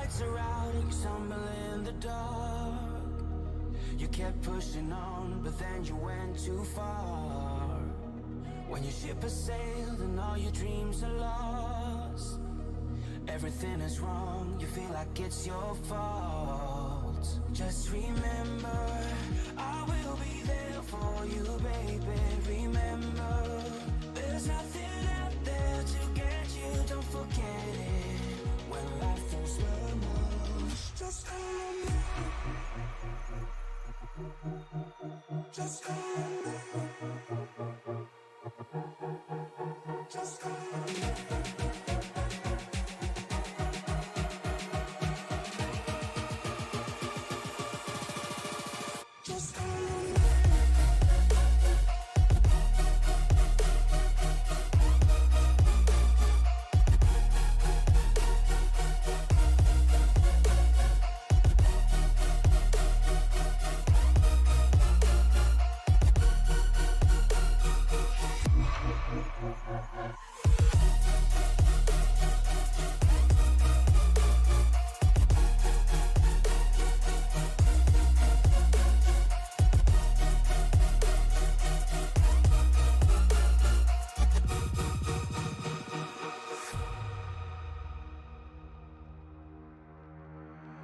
lights are out, you stumble in the dark. You kept pushing on, but then you went too far. When your ship has sailed and all your dreams are lost, everything is wrong, you feel like it's your fault. Just remember, I will be there for you, baby. Remember, there's nothing out there to get you, don't forget it. When life throws lemons, just call me. Just call me. Just call me.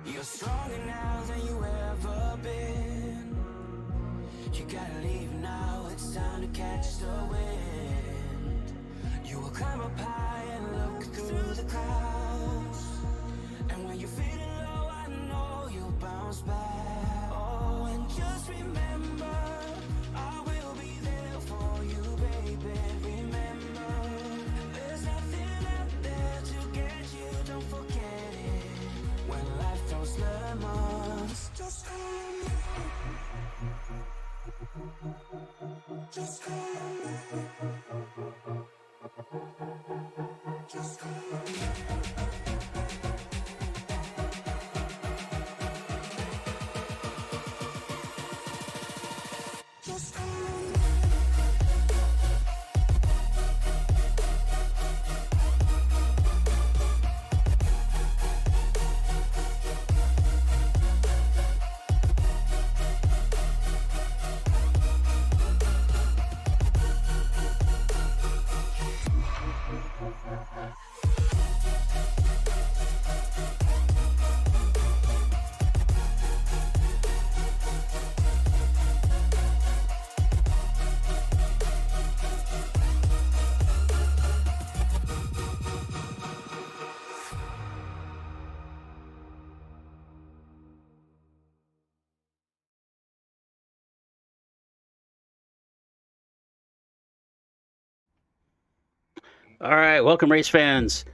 You're stronger now than you ever been. You gotta leave now, it's time to catch the wind. You will climb up high and look through the clouds. And when you're feeling low, I know you'll bounce back. Oh, and just remember, I will be there for you, baby. Remember, there's nothing out there to get you, don't forget it. When life throws lemons, just call me. Just call me. Just call me. Just call me. All right, welcome race fans.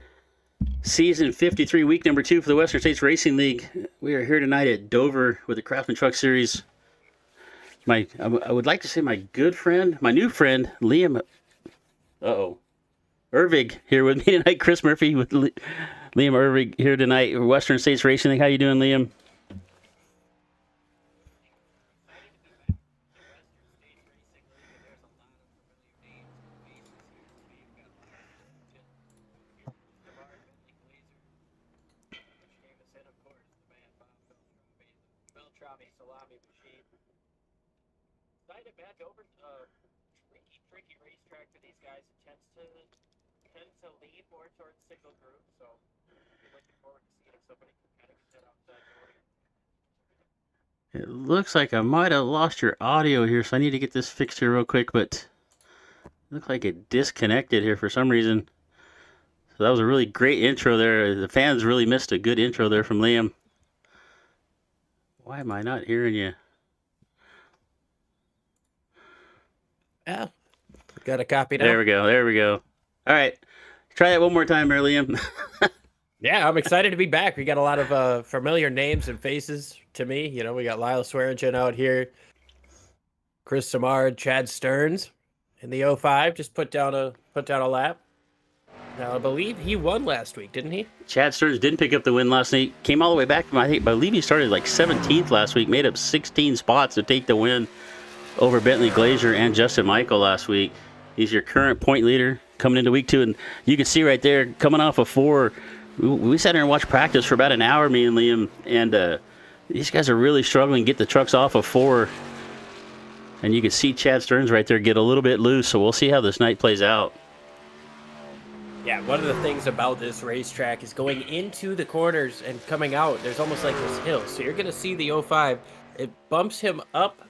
Season 53, week number 2 for the Western States Racing League. We are here tonight at Dover with the Craftsman Truck Series. I would like to say my good friend, my new friend, Liam, Ervig here with me tonight. Chris Murphy with Liam Ervig here tonight, Western States Racing League. How you doing, Liam? Tricky racetrack for these guys. It tends to lean more towards single group, so we're looking forward to seeing if somebody can kind of get outside the order. It looks like I might have lost your audio here, so I need to get this fixed here real quick, but it looks like it disconnected here for some reason. So that was a really great intro there. The fans really missed a good intro there from Liam. Why am I not hearing you? Yeah. Got a copy now. There we go. There we go. All right. Try that one more time there, Liam. Yeah, I'm excited to be back. We got a lot of familiar names and faces to me. You know, we got Lyle Swearingen out here, Chris Samard, Chad Stearns in the 05 just put down a lap. Now, I believe he won last week, didn't he? Chad Stearns didn't pick up the win last night. Came all the way back from, I believe he started like 17th last week, made up 16 spots to take the win over Bentley Glazier and Justin Michael last week. He's your current point leader coming into week 2, and you can see right there, coming off of 4, we sat there and watched practice for about an hour, me and Liam, and these guys are really struggling to get the trucks off of 4. And you can see Chad Stearns right there get a little bit loose, so we'll see how this night plays out. Yeah, one of the things about this racetrack is going into the corners and coming out, there's almost like this hill. So you're going to see the 05, it bumps him up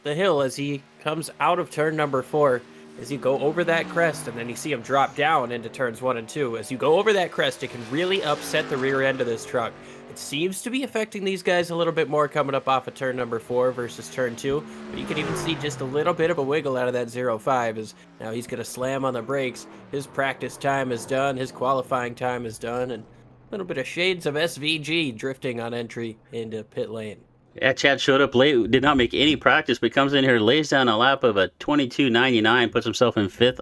the hill as he comes out of turn number 4. As you go over that crest, and then you see him drop down into turns 1 and 2. As you go over that crest, it can really upset the rear end of this truck. It seems to be affecting these guys a little bit more coming up off of turn number 4 versus turn 2. But you can even see just a little bit of a wiggle out of that 05 as now he's going to slam on the brakes. His practice time is done. His qualifying time is done. And a little bit of shades of SVG drifting on entry into pit lane. Yeah, Chad showed up late, did not make any practice, but comes in here, lays down a lap of a 22.99, puts himself in 5th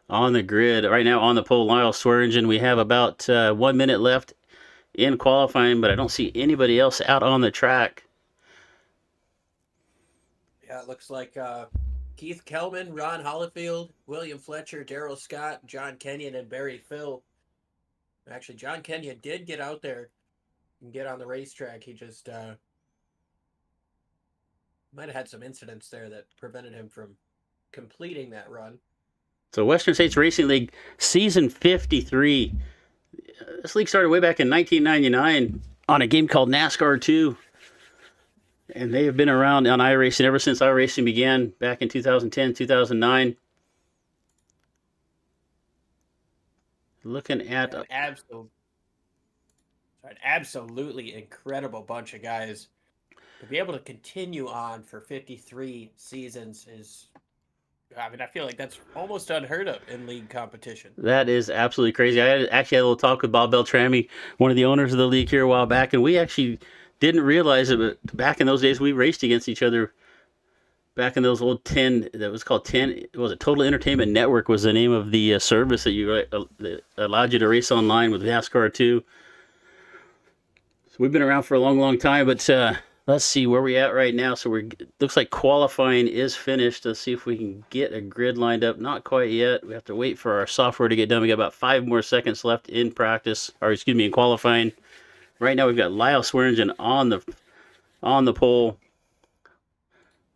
on the grid. Right now on the pole, Lyle Swearingen. We have about 1 minute left in qualifying, but I don't see anybody else out on the track. Yeah, it looks like Keith Kelman, Ron Hollifield, William Fletcher, Darrell Scott, John Kenyon, and Barry Phil. Actually, John Kenyon did get out there and get on the racetrack. He just might have had some incidents there that prevented him from completing that run. So Western States Racing League Season 53. This league started way back in 1999 on a game called NASCAR 2. And they have been around on iRacing ever since iRacing began back in 2010, 2009. Looking at... An absolutely incredible bunch of guys. To be able to continue on for 53 seasons is, I mean, I feel like that's almost unheard of in league competition. That is absolutely crazy. I actually had a little talk with Bob Beltrami, one of the owners of the league here a while back, and we actually didn't realize it, but back in those days we raced against each other. Back in those old 10, that was called 10, it was a Total Entertainment Network was the name of the service that that allowed you to race online with NASCAR 2. So we've been around for a long, long time, but let's see where we're at right now. So looks like qualifying is finished. Let's see if we can get a grid lined up. Not quite yet. We have to wait for our software to get done. We got about 5 more seconds left in practice, or excuse me, in qualifying. Right now we've got Lyle Swearingen on the pole.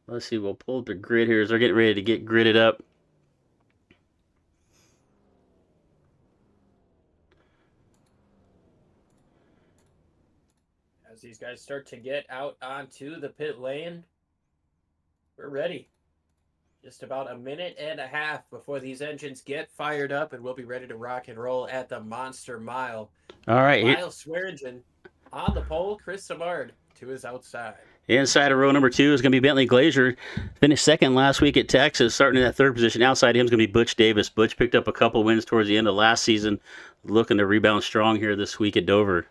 Let's see. We'll pull up the grid here as they're getting ready to get gridded up. As these guys start to get out onto the pit lane, we're ready. Just about a minute and a half before these engines get fired up, and we'll be ready to rock and roll at the Monster Mile. All right. Lyle Swearingen on the pole, Chris Samard to his outside. Inside of row number 2 is going to be Bentley Glazier. Finished second last week at Texas, starting in that 3rd position. Outside him is going to be Butch Davis. Butch picked up a couple wins towards the end of last season, looking to rebound strong here this week at Dover.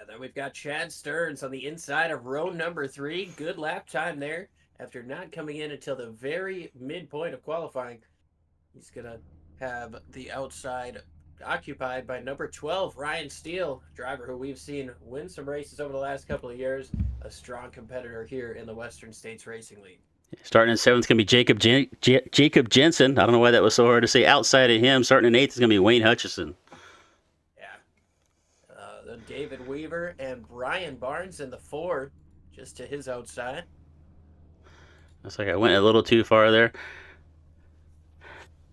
Then we've got Chad Stearns on the inside of row number 3. Good lap time there after not coming in until the very midpoint of qualifying. He's going to have the outside occupied by number 12, Ryan Steele, driver who we've seen win some races over the last couple of years, a strong competitor here in the Western States Racing League. Starting in 7th is going to be Jacob Jensen. I don't know why that was so hard to say. Outside of him, starting in 8th is going to be Wayne Hutchison. David Weaver and Brian Barnes in the 4, just to his outside. Looks like I went a little too far there.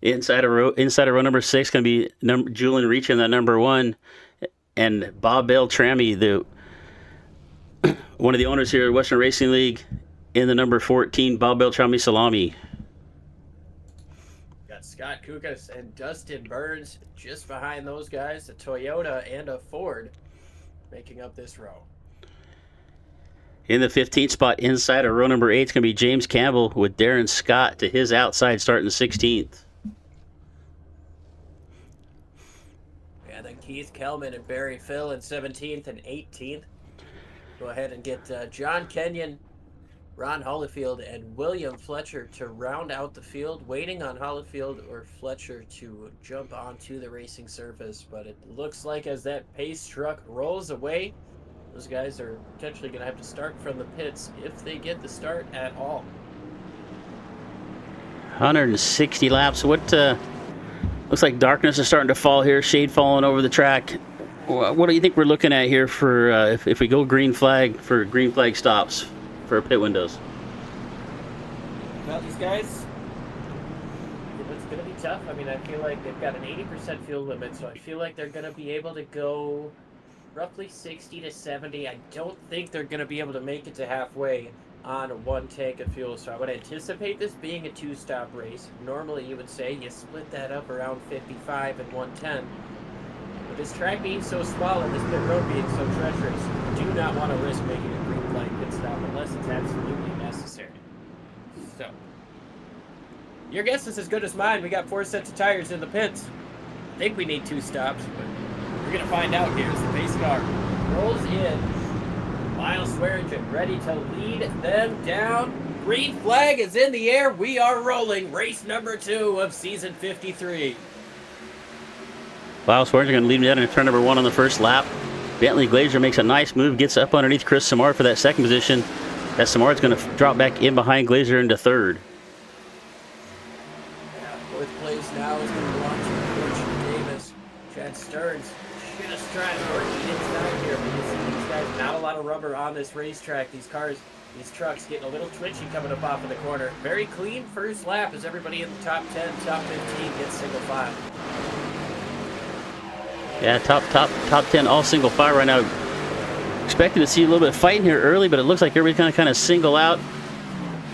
Inside of row number 6 going to be Julian Reach in that number 1, and Bob Beltrami, one of the owners here at Western Racing League, in the number 14, Bob Beltrami Salami. Got Scott Kukas and Dustin Burns just behind those guys, a Toyota and a Ford making up this row. In the 15th spot, inside of row number 8, is going to be James Campbell with Darren Scott to his outside, starting 16th. Yeah, then Keith Kelman and Barry Phil in 17th and 18th. Go ahead and get John Kenyon, Ron Hollifield, and William Fletcher to round out the field, waiting on Hollifield or Fletcher to jump onto the racing surface. But it looks like as that pace truck rolls away, those guys are potentially going to have to start from the pits if they get the start at all. 160 laps. What Looks like darkness is starting to fall here, shade falling over the track. What do you think we're looking at here for if we go green flag for green flag stops for pit windows? Well, these guys, it's going to be tough. I mean, I feel like they've got an 80% fuel limit, so I feel like they're going to be able to go roughly 60 to 70. I don't think they're going to be able to make it to halfway on one tank of fuel, so I would anticipate this being a two-stop race. Normally, you would say you split that up around 55 and 110. With this track being so small and this pit road being so treacherous, you do not want to risk making a green flag pit stop unless it's absolutely necessary. So, your guess is as good as mine. We got 4 sets of tires in the pits. I think we need 2 stops, but we're going to find out here as the pace car rolls in. Lyle Swearingen ready to lead them down. Green flag is in the air. We are rolling. Race number 2 of season 53. Lyle Swearingen going to lead me down in turn number 1 on the first lap. Bentley Glazer makes a nice move, gets up underneath Chris Samard for that second position. That Samard's going to drop back in behind Glazer into third. Fourth place now is going to belong to George Davis. Chad Stearns just trying to work the inside here, but you see these guys, not a lot of rubber on this racetrack. These cars, these trucks getting a little twitchy coming up off of the corner. Very clean first lap as everybody in the top 10, top 15 gets single file. Yeah, top 10 all single file right now. Expecting to see a little bit of fighting here early, but it looks like everybody's kind of single out.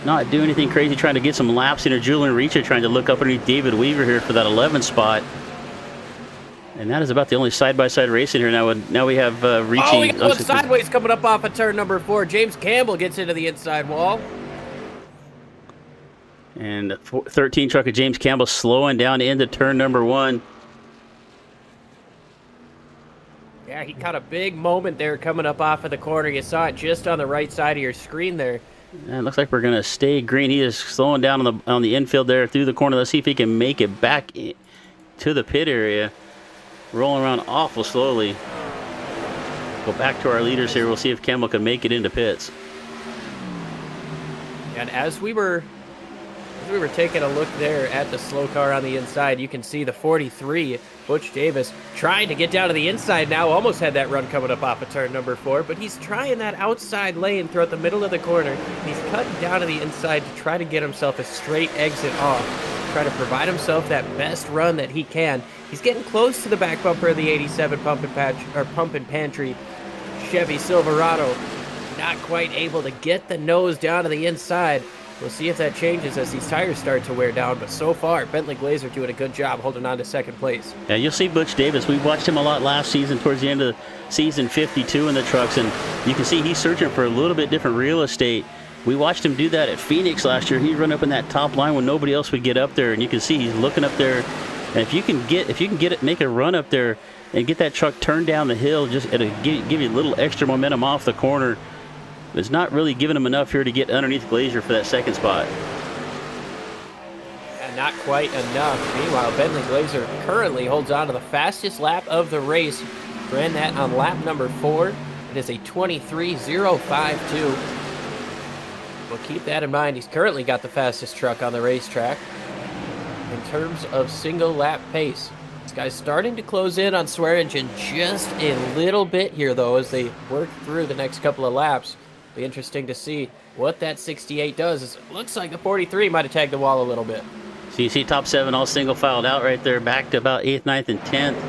Not doing anything crazy, trying to get some laps in. Julian Reacher trying to look up underneath David Weaver here for that 11th spot. And that is about the only side-by-side racing here now. Now we have Ricci. Oh, we got one sideways coming up off of turn number 4. James Campbell gets into the inside wall. And the 13 truck of James Campbell slowing down into turn number 1. Yeah, he caught a big moment there coming up off of the corner. You saw it just on the right side of your screen there. And it looks like we're going to stay green. He is slowing down on the infield there through the corner. Let's see if he can make it back to the pit area. Rolling around awful slowly. Go back to our leaders here. We'll see if Campbell can make it into pits. And as we were taking a look there at the slow car on the inside, you can see the 43, Butch Davis, trying to get down to the inside now. Almost had that run coming up off of turn number 4, but he's trying that outside lane throughout the middle of the corner. He's cutting down to the inside to try to get himself a straight exit off, try to provide himself that best run that he can. He's getting close to the back bumper of the 87 Pump and Pantry Chevy Silverado. Not quite able to get the nose down to the inside. We'll see if that changes as these tires start to wear down, but so far, Bentley Glazer doing a good job holding on to second place. Yeah, you'll see Butch Davis. We watched him a lot last season towards the end of season 52 in the trucks, and you can see he's searching for a little bit different real estate. We watched him do that at Phoenix last year. He'd run up in that top line when nobody else would get up there, and you can see he's looking up there. And if you can get it, make a run up there and get that truck turned down the hill, just it'll give you a little extra momentum off the corner. It's not really giving him enough here to get underneath Glazer for that second spot. And not quite enough. Meanwhile, Bentley Glazer currently holds on to the fastest lap of the race. Ran that on lap number 4. It is a 23.052. We'll keep that in mind. He's currently got the fastest truck on the racetrack. In terms of single lap pace, this guy's starting to close in on Swearingen just a little bit here, though, as they work through the next couple of laps. Be interesting to see what that 68 does. It looks like the 43 might have tagged the wall a little bit. So you see top 7 all single filed out right there, back to about 8th, 9th, and 10th.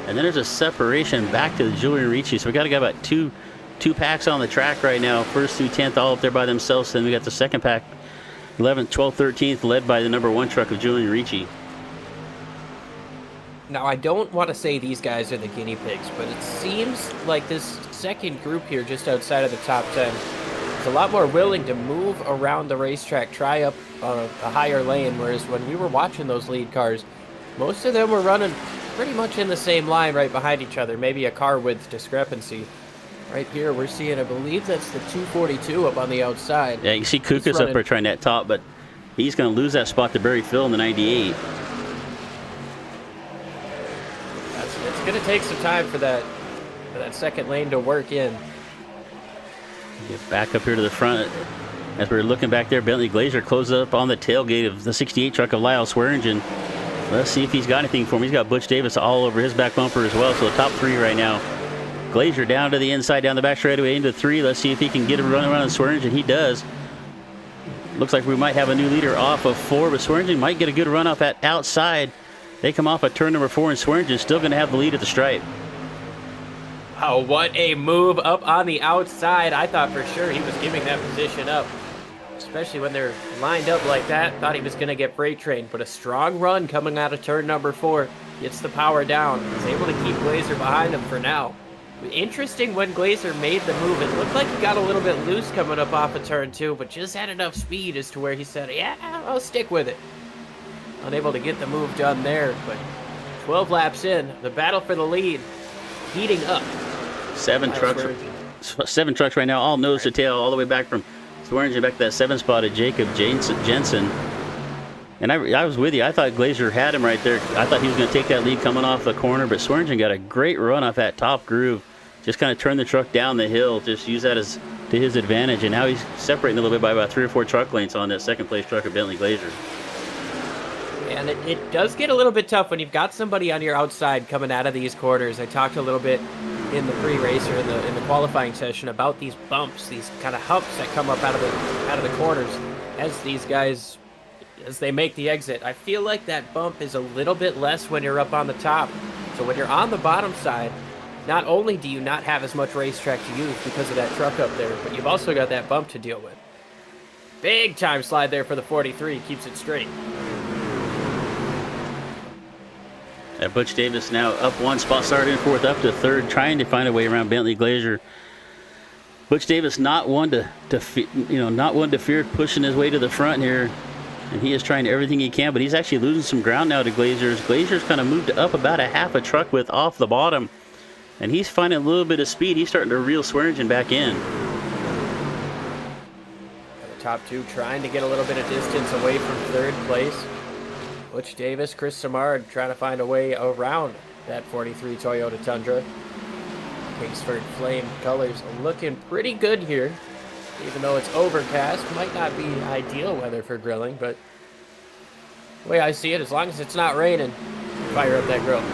And then there's a separation back to the Julian Ricci. So we got to get about two packs on the track right now. First through 10th all up there by themselves. Then we got the second pack, 11th, 12th, 13th, led by the number 1 truck of Julian Ricci. Now, I don't want to say these guys are the guinea pigs, but it seems like this second group here just outside of the top 10 is a lot more willing to move around the racetrack, try up a higher lane, whereas when we were watching those lead cars, most of them were running pretty much in the same line right behind each other, maybe a car width discrepancy. Right here, we're seeing, I believe that's the 242 up on the outside. Yeah, you can see Kukas up there trying that top, but he's going to lose that spot to Barry Phil in the 98. It's going to take some time for that second lane to work in. Get back up here to the front. As we're looking back there, Bentley Glazer closes up on the tailgate of the 68 truck of Lyle Swearingen. Let's see if he's got anything for him. He's got Butch Davis all over his back bumper as well. So the top 3 right now. Glazier down to the inside, down the back straightaway into 3. Let's see if he can get a run around Swearingen, and he does. Looks like we might have a new leader off of 4, but Swearingen might get a good run off at outside. They come off at turn number 4, and Swearingen still going to have the lead at the stripe. Oh, what a move up on the outside. I thought for sure he was giving that position up, especially when they're lined up like that. Thought he was going to get freight trained, but a strong run coming out of turn number 4. Gets the power down. He's able to keep Glazier behind him for now. Interesting when Glazier made the move. It looked like he got a little bit loose coming up off of turn 2, but just had enough speed as to where he said, yeah, I'll stick with it. Unable to get the move done there, but 12 laps in, the battle for the lead heating up. 7 trucks right now, all nose to tail, all the way back from Swearingen back to that 7 spot of Jacob Jensen. And I was with you. I thought Glazier had him right there. I thought he was going to take that lead coming off the corner, but Swearingen got a great run off that top groove. Just kind of turned the truck down the hill, just use that as to his advantage, and now he's separating a little bit by about 3 or 4 truck lengths on that second place truck of Bentley Glazier. And it does get a little bit tough when you've got somebody on your outside coming out of these corners. I talked a little bit in the pre-race or in the qualifying session about these bumps, these kind of humps that come up out of the corners as these guys, as they make the exit. I feel like that bump is a little bit less when you're up on the top. So when you're on the bottom side, not only do you not have as much racetrack to use because of that truck up there, but you've also got that bump to deal with. Big time slide there for the 43, keeps it straight. Butch Davis now up 1 spot, starting 4th, up to 3rd, trying to find a way around Bentley Glazier. Butch Davis not one to fear pushing his way to the front here, and he is trying everything he can, but he's actually losing some ground now to Glazier's. Glazier's kind of moved up about a half a truck width off the bottom, and he's finding a little bit of speed. He's starting to reel Swearingen back in. The top 2 trying to get a little bit of distance away from 3rd place. Butch Davis, Chris Samard trying to find a way around that 43 Toyota Tundra. Kingsford Flame colors looking pretty good here, even though it's overcast. Might not be ideal weather for grilling, but the way I see it, as long as it's not raining, fire up that grill.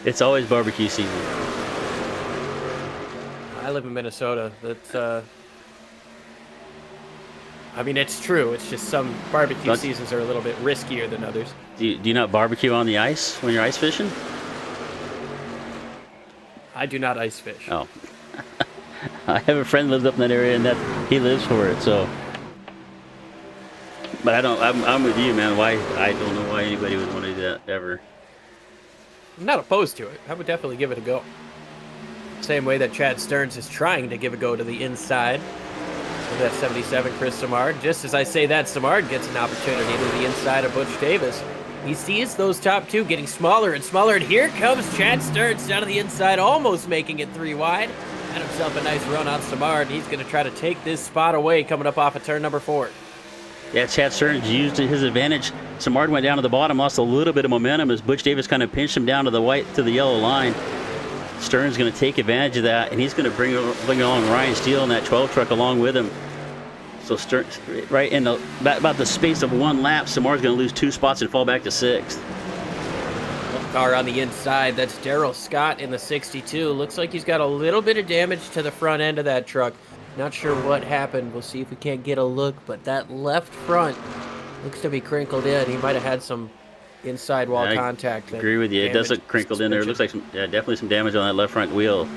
It's always barbecue season. I live in Minnesota. That's I mean, it's true. It's just some barbecue seasons are a little bit riskier than others. Do you not barbecue on the ice when you're ice fishing? I do not ice fish. Oh. I have a friend who lives up in that area, and that he lives for it, so. But I don't, I'm with you, man. I don't know why anybody would want to do that, ever. I'm not opposed to it. I would definitely give it a go. Same way that Chad Stearns is trying to give a go to the inside. With that 77 Chris Samard. Just as I say that, Samard gets an opportunity to the inside of Butch Davis. He sees those top 2 getting smaller and smaller, and here comes Chad Stearns down to the inside, almost making it 3 wide. Had himself a nice run on Samard. He's going to try to take this spot away coming up off of turn number 4. Yeah, Chad Stearns used his advantage. Samard went down to the bottom, lost a little bit of momentum as Butch Davis kind of pinched him down to the yellow line. Stearns going to take advantage of that, and he's going to bring along Ryan Steele in that 12 truck along with him. So Stearns, right in about the space of 1 lap, Samar's going to lose 2 spots and fall back to 6th. Car on the inside, that's Daryl Scott in the 62. Looks like he's got a little bit of damage to the front end of that truck. Not sure what happened. We'll see if we can't get a look, but that left front looks to be crinkled in. He might have had some inside wall contact. I agree with you. It does look crinkled in there. It looks like definitely some damage on that left front wheel.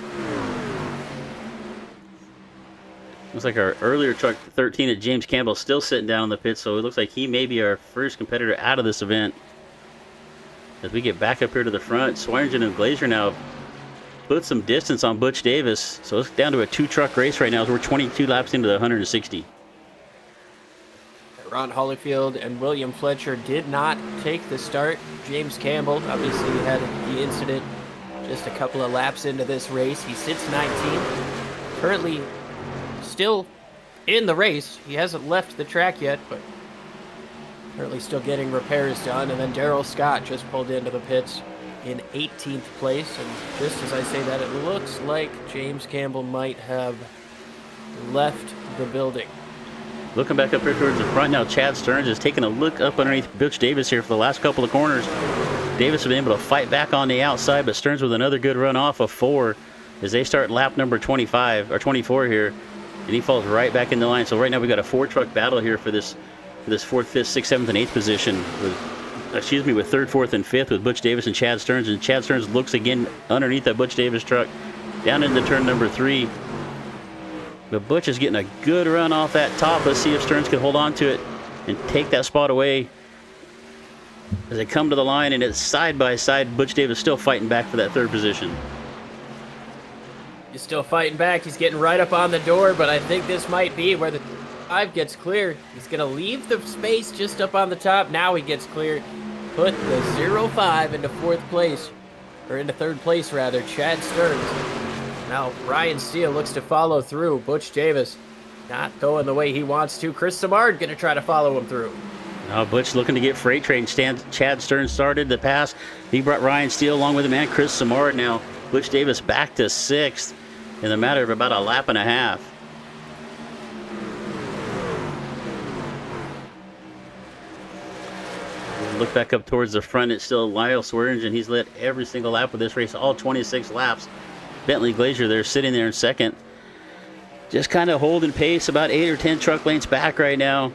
Looks like our earlier truck, 13 of James Campbell, still sitting down in the pit, so it looks like he may be our first competitor out of this event. As we get back up here to the front, Swearingen and Glazier now put some distance on Butch Davis, so it's down to a 2-truck race right now as we're 22 laps into the 160. Ron Holyfield and William Fletcher did not take the start. James Campbell obviously had the incident just a couple of laps into this race. He sits 19, currently still in the race. He hasn't left the track yet, but currently still getting repairs done. And then Daryl Scott just pulled into the pits in 18th place. And just as I say that, it looks like James Campbell might have left the building. Looking back up here towards the front now, Chad Stearns is taking a look up underneath Butch Davis here for the last couple of corners. Davis has been able to fight back on the outside, but Stearns with another good run off of 4 as they start lap number 25 or 24 here, and he falls right back in the line. So right now we got a 4-truck battle here for this 4th, 5th, 6th, 7th, and 8th position. With 3rd, 4th, and 5th with Butch Davis and Chad Stearns. And Chad Stearns looks again underneath that Butch Davis truck down into turn number 3. But Butch is getting a good run off that top. Let's see if Stearns can hold on to it and take that spot away as they come to the line, and it's side by side. Butch Davis still fighting back for that 3rd position. He's still fighting back. He's getting right up on the door, but I think this might be where the 5 gets clear. He's going to leave the space just up on the top. Now he gets clear. Put the 0-5 into 4th place, or into 3rd place rather, Chad Stearns. Now Ryan Steele looks to follow through. Butch Davis not going the way he wants to. Chris Samard going to try to follow him through. Now Butch looking to get freight train. Chad Stearns started the pass. He brought Ryan Steele along with him, and Chris Samard. Now Butch Davis back to 6th in a matter of about a lap and a half. Look back up towards the front. It's still Lyle Swearingen. He's led every single lap of this race, all 26 laps. Bentley Glazier there sitting there in 2nd. Just kind of holding pace, about 8 or 10 truck lanes back right now.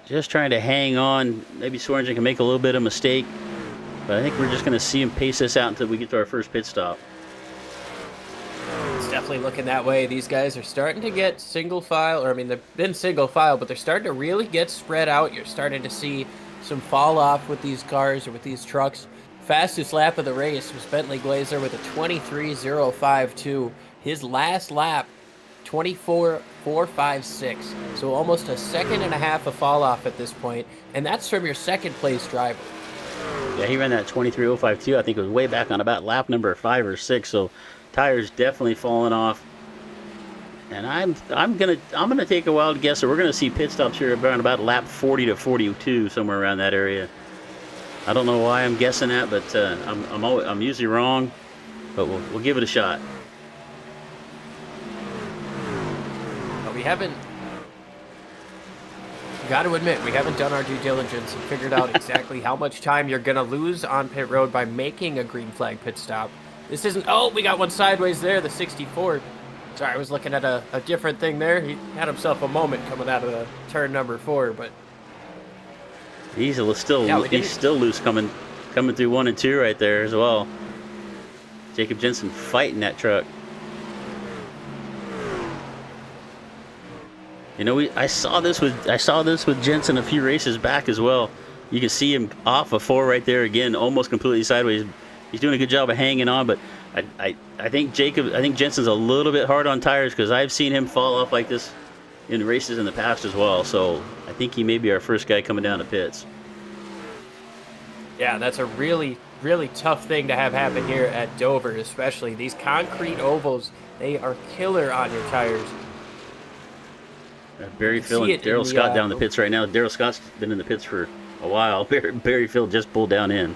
Just trying to hang on. Maybe Swearingen can make a little bit of mistake, but I think we're just going to see him pace this out until we get to our first pit stop. It's definitely looking that way. These guys are starting to get single file, or I mean, they've been single file, but they're starting to really get spread out. You're starting to see some fall off with these cars or with these trucks. Fastest lap of the race was Bentley Glazier with a 23.052. His last lap, 24.456. So almost a second and a half of fall off at this point, and that's from your 2nd place driver. Yeah, he ran that 23.052. I think it was way back on about lap number 5 or 6. So tires definitely falling off. And I'm gonna take a wild guess that we're gonna see pit stops here around about lap 40 to 42, somewhere around that area. I don't know why I'm guessing that, but I'm usually wrong, but we'll give it a shot. But we haven't. Got to admit, we haven't done our due diligence and figured out exactly how much time you're gonna lose on pit road by making a green flag pit stop. This isn't. Oh, we got one sideways there. The 64. Sorry, I was looking at a different thing there. He had himself a moment coming out of the turn number 4, but he's still loose coming through 1 and 2 right there as well. Jacob Jensen fighting that truck. You know, I saw this with Jensen a few races back as well. You can see him off of 4 right there again, almost completely sideways. He's doing a good job of hanging on, but I think Jensen's a little bit hard on tires, because I've seen him fall off like this in races in the past as well. So I think he may be our first guy coming down to pits. Yeah, that's a really, really tough thing to have happen here at Dover, especially. These concrete ovals, they are killer on your tires. Barry Phil and Daryl Scott down the pits right now. Daryl Scott's been in the pits for a while. Barry Phil just pulled down in.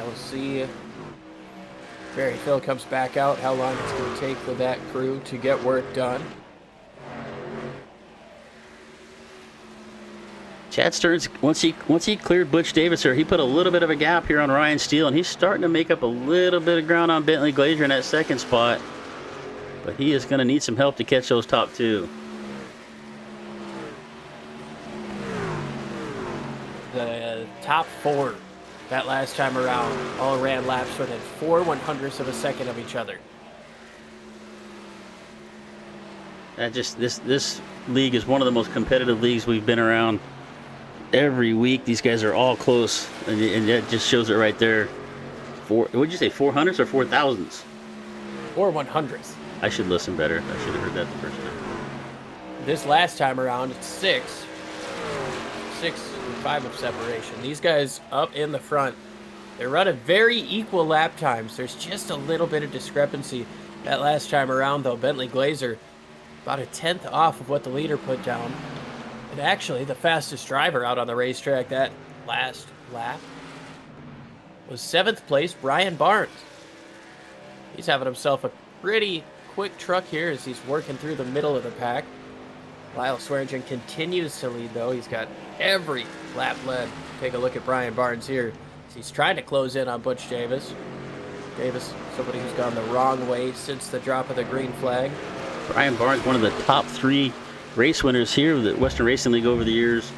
We'll see if Barry Phil comes back out, how long it's going to take for that crew to get work done. Chad Stearns, once he cleared Butch Davis here, he put a little bit of a gap here on Ryan Steele, and he's starting to make up a little bit of ground on Bentley Glazier in that 2nd spot. But he is going to need some help to catch those top 2. The top 4 that last time around all ran laps within 4/100ths of a second of each other. This league is one of the most competitive leagues we've been around. Every week, these guys are all close, and that just shows it right there. What'd you say, 400s or 4,000s? 4/100ths. I should listen better. I should have heard that the first time. This last time around, it's 6 and 5 of separation. These guys up in the front, they're running very equal lap times. There's just a little bit of discrepancy. That last time around, though, Bentley Glazier, about a 10th off of what the leader put down. And actually, the fastest driver out on the racetrack that last lap was 7th place, Brian Barnes. He's having himself a pretty quick truck here as he's working through the middle of the pack. Lyle Swearingen continues to lead, though. He's got every lap led. Take a look at Brian Barnes here. He's trying to close in on Butch Davis. Davis, somebody who's gone the wrong way since the drop of the green flag. Brian Barnes, one of the top 3 race winners here with the Western Racing League over the years.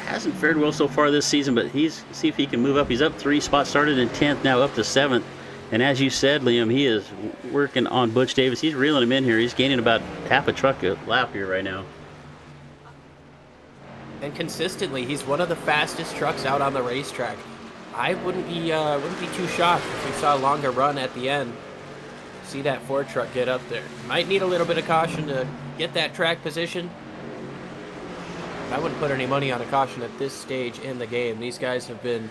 Hasn't fared well so far this season, but see if he can move up. He's up 3 spots, started in 10th, now up to 7th. And as you said, Liam, he is working on Butch Davis. He's reeling him in here. He's gaining about half a truck a lap here right now. And consistently, he's one of the fastest trucks out on the racetrack. I wouldn't be too shocked if we saw a longer run at the end. See that Ford truck get up there. Might need a little bit of caution to get that track position. I wouldn't put any money on a caution at this stage in the game. These guys have been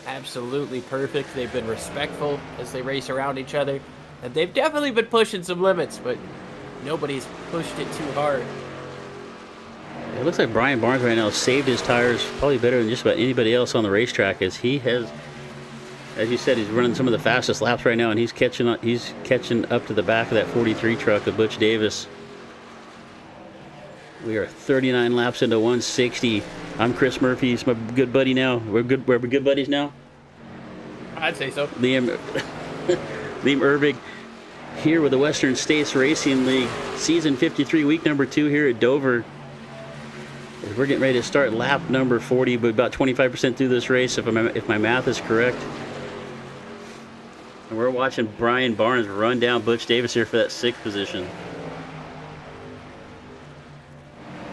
absolutely perfect. They've been respectful as they race around each other. And they've definitely been pushing some limits, but nobody's pushed it too hard. It looks like Brian Barnes right now saved his tires probably better than just about anybody else on the racetrack, as he has, as you said, he's running some of the fastest laps right now, and he's catching up to the back of that 43 truck of Butch Davis. We are 39 laps into 160. I'm Chris Murphy. He's my good buddy now. We're good buddies now. I'd say so. Liam Ervig here with the Western States Racing League, season 53, week number 2 here at Dover. As we're getting ready to start lap number 40, but about 25% through this race, if my math is correct. And we're watching Brian Barnes run down Butch Davis here for that 6th position.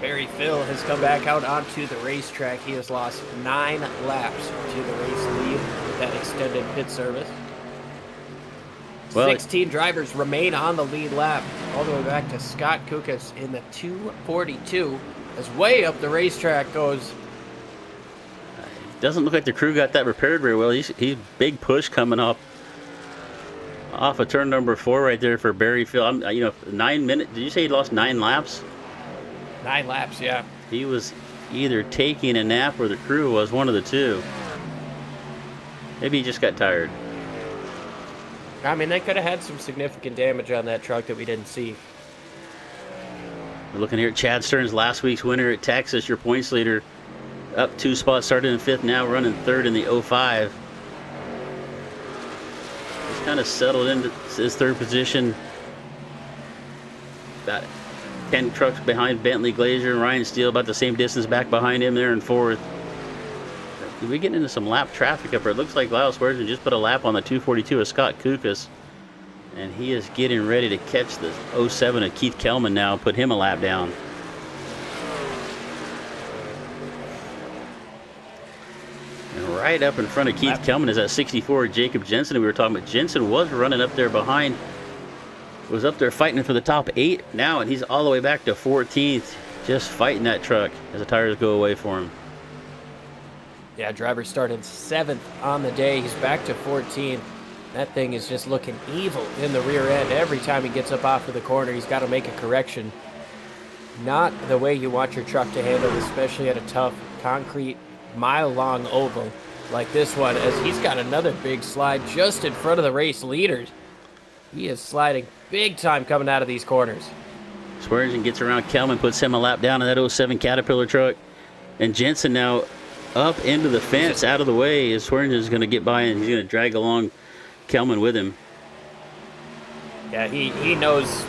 Barry Phil has come back out onto the racetrack. He has lost 9 laps to the race lead with that extended pit service. Well, 16 drivers remain on the lead lap, all the way back to Scott Kukas in the 242. As way up the racetrack goes. Doesn't look like the crew got that repaired very well. He's big push coming up off of turn number 4 right there for Barry Phil. 9 minutes. Did you say he lost 9 laps? 9 laps, yeah. He was either taking a nap or the crew was, one of the two. Maybe he just got tired. I mean, they could have had some significant damage on that truck that we didn't see. We're looking here at Chad Stearns, last week's winner at Texas, your points leader. Up 2 spots, started in 5th, now running 3rd in the 05. He's kind of settled into his 3rd position. About 10 trucks behind Bentley Glazier and Ryan Steele, about the same distance back behind him there in 4th. We're getting into some lap traffic up here. It looks like Lyle Swearingen just put a lap on the 242 of Scott Kukas. And he is getting ready to catch the 07 of Keith Kelman now, put him a lap down. And right up in front of Keith Kelman is that 64 Jacob Jensen we were talking about. Jensen was running up there behind, was up there fighting for the top 8 now, and he's all the way back to 14th, just fighting that truck as the tires go away for him. Yeah, driver started 7th on the day. He's back to 14th. That thing is just looking evil in the rear end. Every time he gets up off of the corner, he's got to make a correction. Not the way you want your truck to handle, especially at a tough, concrete, mile-long oval like this one, as he's got another big slide just in front of the race leaders. He is sliding big time coming out of these corners. Swearingen gets around Kelman, puts him a lap down in that 07 Caterpillar truck. And Jensen now up into the fence, out of the way, as Swearingen is going to get by, and he's going to drag along Kelman with him. Yeah, he knows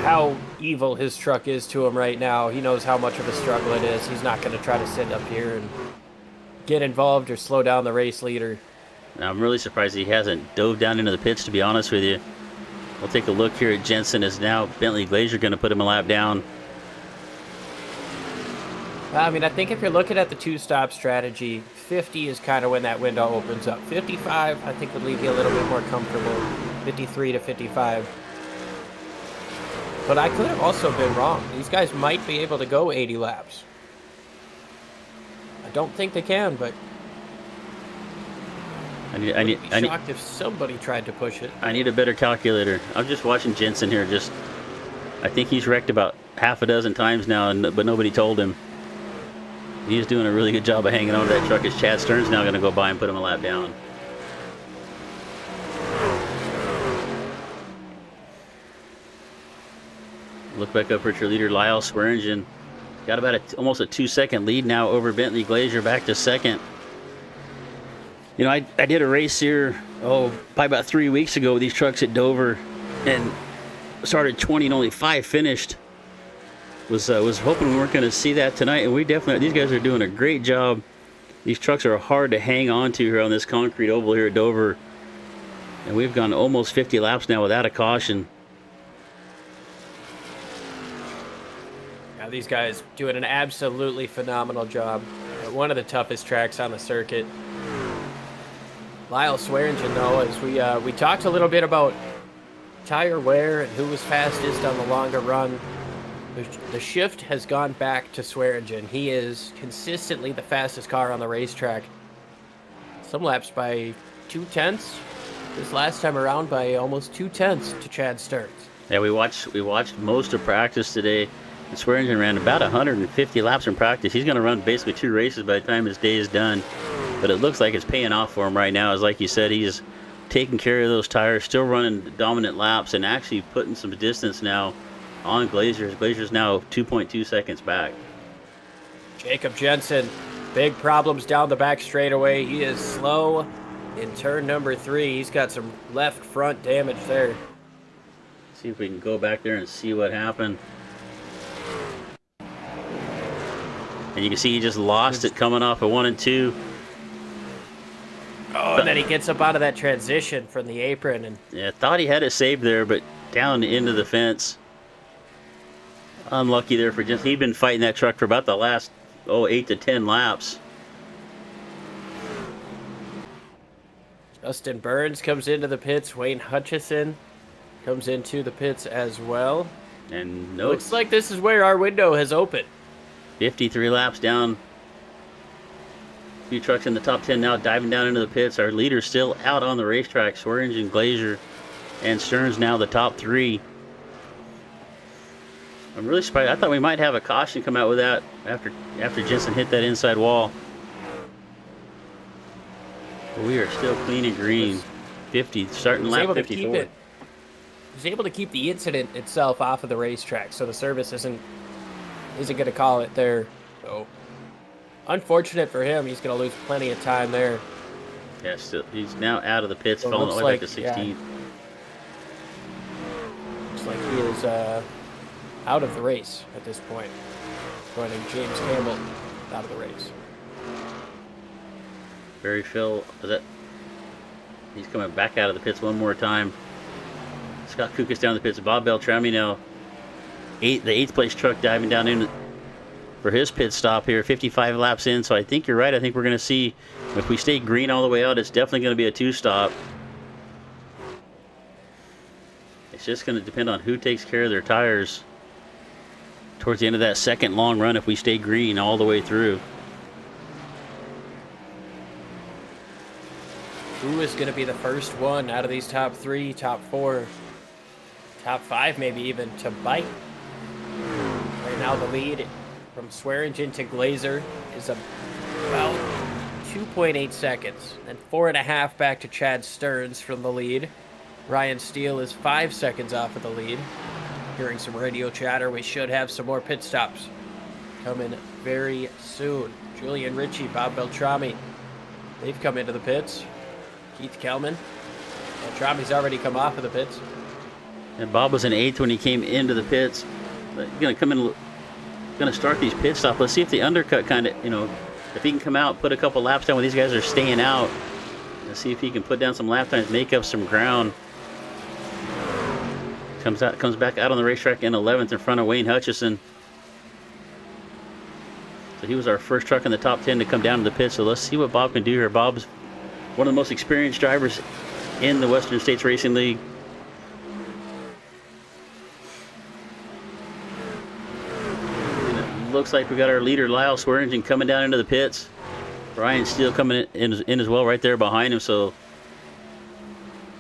how evil his truck is to him right now. He knows how much of a struggle it is. He's not going to try to sit up here and get involved or slow down the race leader. Now, I'm really surprised he hasn't dove down into the pits, to be honest with you. We'll take a look here at Jensen, as now Bentley Glazier going to put him a lap down. I mean, I think if you're looking at the 2-stop strategy, 50 is kind of when that window opens up. 55, I think, would leave you a little bit more comfortable. 53 to 55. But I could have also been wrong. These guys might be able to go 80 laps. I don't think they can, but I'd be shocked if somebody tried to push it. I need a better calculator. I'm just watching Jensen here. I think he's wrecked about half a dozen times now, but nobody told him. He's doing a really good job of hanging on to that truck, as Chad Stearns now going to go by and put him a lap down. Look back up at your leader, Lyle Swearingen. Got about almost a 2-second lead now over Bentley Glazier, back to second. You know, I did a race here, probably about 3 weeks ago with these trucks at Dover, and started 20 and only 5 finished. Was hoping we weren't going to see that tonight, and we definitely, these guys are doing a great job. These trucks are hard to hang on to here on this concrete oval here at Dover, and we've gone almost 50 laps now without a caution. Yeah, these guys doing an absolutely phenomenal job at one of the toughest tracks on the circuit. Lyle Swearingen, though, as we talked a little bit about tire wear and who was fastest on the longer run, the shift has gone back to Swearingen. He is consistently the fastest car on the racetrack. Some laps by 0.2. This last time around by almost 0.2 to Chad Stearns. Yeah, we watched most of practice today. And Swearingen ran about 150 laps in practice. He's going to run basically 2 races by the time his day is done. But it looks like it's paying off for him right now. As like you said, he's taking care of those tires, still running dominant laps, and actually putting some distance now on Glazier. Glazier's now 2.2 seconds back. Jacob Jensen, big problems down the back straightaway. He is slow in turn number 3. He's got some left front damage there. See if we can go back there and see what happened. And you can see he just lost it coming off of 1 and 2. Oh, and then he gets up out of that transition from the apron. And yeah, thought he had it saved there, but down into the fence. Unlucky there for Jensen. He'd been fighting that truck for about the last 8 to 10 laps. Justin Burns comes into the pits. Wayne Hutchison comes into the pits as well. And looks like this is where our window has opened. 53 laps down. A few trucks in the top 10 now diving down into the pits. Our leader's still out on the racetrack. Swearingen, Glazier, and Stearns now the top 3. I'm really surprised. I thought we might have a caution come out with that after Jensen hit that inside wall. But we are still clean and green. 50, starting lap 54. He was able to keep the incident itself off of the racetrack, so the service isn't going to call it there. So unfortunate for him. He's going to lose plenty of time there. Yeah, still he's now out of the pits, So it falling all the looks way back to like- 16th. Looks like he is out of the race at this point. Joining James Campbell out of the race. Barry Phil, he's coming back out of the pits one more time. Scott Kukas down the pits. Bob Beltrami now, the 8th place truck diving down in for his pit stop here, 55 laps in. So I think you're right. I think we're going to see, if we stay green all the way out, it's definitely going to be a 2-stop. It's just going to depend on who takes care of their tires towards the end of that second long run if we stay green all the way through. Who is going to be the first one out of these top 3, top 4, top 5 maybe even to bite? Right now the lead from Swearingen to Glazier is about 2.8 seconds. And 4.5 back to Chad Stearns from the lead. Ryan Steele is 5 seconds off of the lead. Hearing some radio chatter, we should have some more pit stops coming very soon. Julian Ritchie, Bob Beltrami, they've come into the pits. Keith Kelman. Beltrami's already come off of the pits. And Bob was in 8th when he came into the pits. But he's going to come in, going to start these pit stops. Let's see if the undercut kind of, if he can come out, put a couple laps down when these guys are staying out. Let's see if he can put down some lap times, make up some ground. Comes back out on the racetrack in 11th in front of Wayne Hutchison. So he was our first truck in the top 10 to come down to the pit. So let's see what Bob can do here. Bob's one of the most experienced drivers in the Western States Racing League. And it looks like we got our leader, Lyle Swearingen, coming down into the pits. Ryan Steele coming in as well right there behind him. So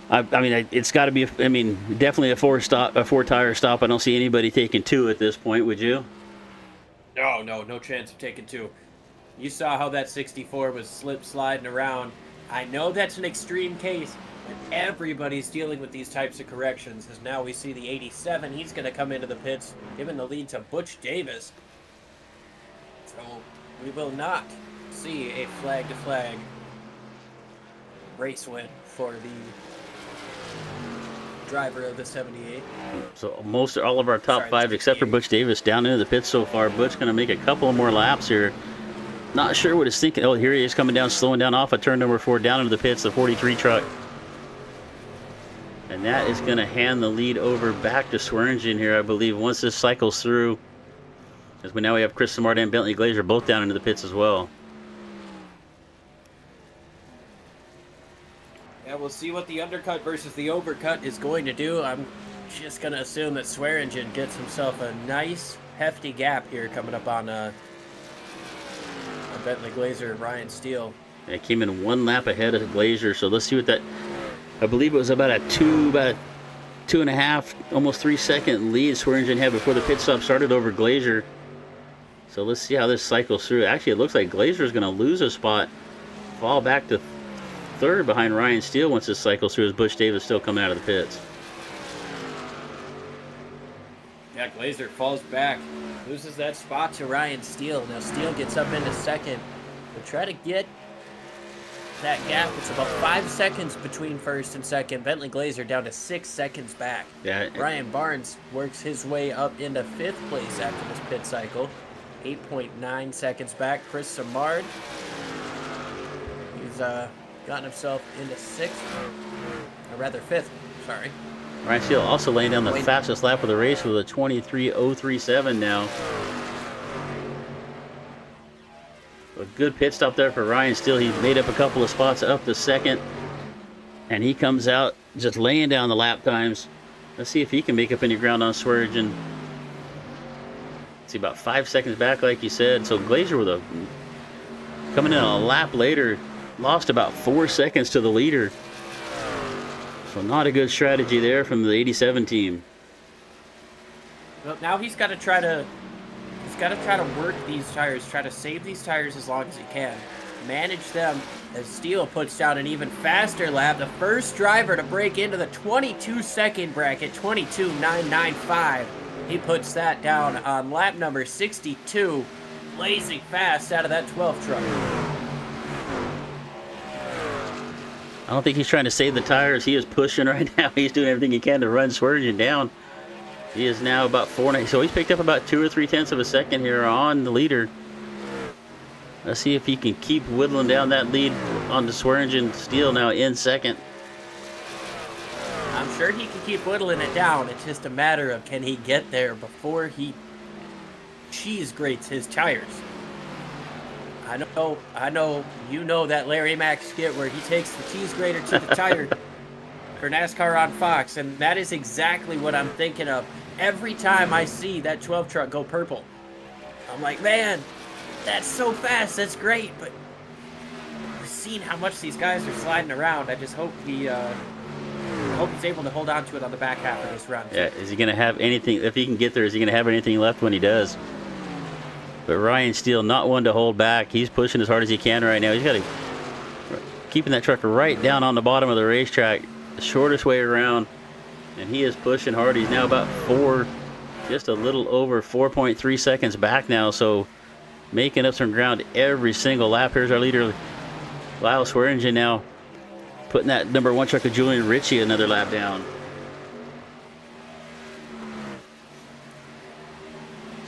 I mean, it's got to be, definitely a 4-tire stop. I don't see anybody taking 2 at this point, would you? No chance of taking 2. You saw how that 64 was sliding around. I know that's an extreme case, Everybody's dealing with these types of corrections, as now we see the 87. He's going to come into the pits, giving the lead to Butch Davis. So we will not see a flag-to-flag race win for the driver of the 78. So all of our top five, except for Butch Davis, down into the pits so far. Butch going to make a couple more laps here. Not sure what he's thinking. Oh, here he is coming down, slowing down off of turn number 4, down into the pits, the 43 truck. And that is going to hand the lead over back to Swearingen here, I believe, once this cycles through. As we now have Chris Samard and Bentley Glazer both down into the pits as well. Yeah, we'll see what the undercut versus the overcut is going to do. I'm just going to assume that Swearingen gets himself a nice, hefty gap here coming up on Bentley Glazer and Ryan Steele. It came in 1 lap ahead of Glazer, so let's see what that... I believe it was about a 2.5, almost 3 second lead Swearingen had before the pit stop started over Glazer. So let's see how this cycles through. Actually, it looks like Glazer is going to lose a spot, fall back to 3rd behind Ryan Steele once this cycles through, as Butch Davis still coming out of the pits. Yeah, Glazer falls back, loses that spot to Ryan Steele. Now Steele gets up into 2nd. We'll try to get that gap. It's about 5 seconds between 1st and 2nd. Bentley Glazer down to 6 seconds back. Yeah. Ryan Barnes works his way up into 5th place after this pit cycle. 8.9 seconds back. Chris Samard, he's gotten himself into 6th, or rather 5th, sorry. Ryan Steele also laying down the fastest lap of the race with a 23.037 now. A good pit stop there for Ryan Steele. He made up a couple of spots up to 2nd. And he comes out just laying down the lap times. Let's see if he can make up any ground on Swearingen. See, about 5 seconds back, like you said. So Glazer with coming in a lap later, lost about 4 seconds to the leader. So not a good strategy there from the 87 team. Well, now he's got to try to work these tires, try to save these tires as long as he can. Manage them as Steele puts down an even faster lap. The first driver to break into the 22-second bracket, 22.995. He puts that down on lap number 62, blazing fast out of that 12 truck. I don't think he's trying to save the tires. He is pushing right now. He's doing everything he can to run Swearingen down. He is now about 4.5, so he's picked up about 2 or 3 tenths of a second here on the leader. Let's see if he can keep whittling down that lead on the Swearingen. Steele now in 2nd. I'm sure he can keep whittling it down. It's just a matter of can he get there before he cheese grates his tires. I know, you know that Larry Mack skit where he takes the cheese grater to the tire for NASCAR on Fox, and that is exactly what I'm thinking of. Every time I see that 12 truck go purple, I'm like, man, that's so fast, that's great, but we've seen how much these guys are sliding around. I just hope he's able to hold on to it on the back half of this run. Yeah, is he going to have anything, if he can get there, is he going to have anything left when he does? But Ryan Steele, not one to hold back. He's pushing as hard as he can right now. He's got to keeping that truck right down on the bottom of the racetrack, the shortest way around, and he is pushing hard. He's now about just a little over 4.3 seconds back now, so making up some ground every single lap. Here's our leader, Lyle Swearingen, now putting that number 1 truck of Julian Ritchie another lap down.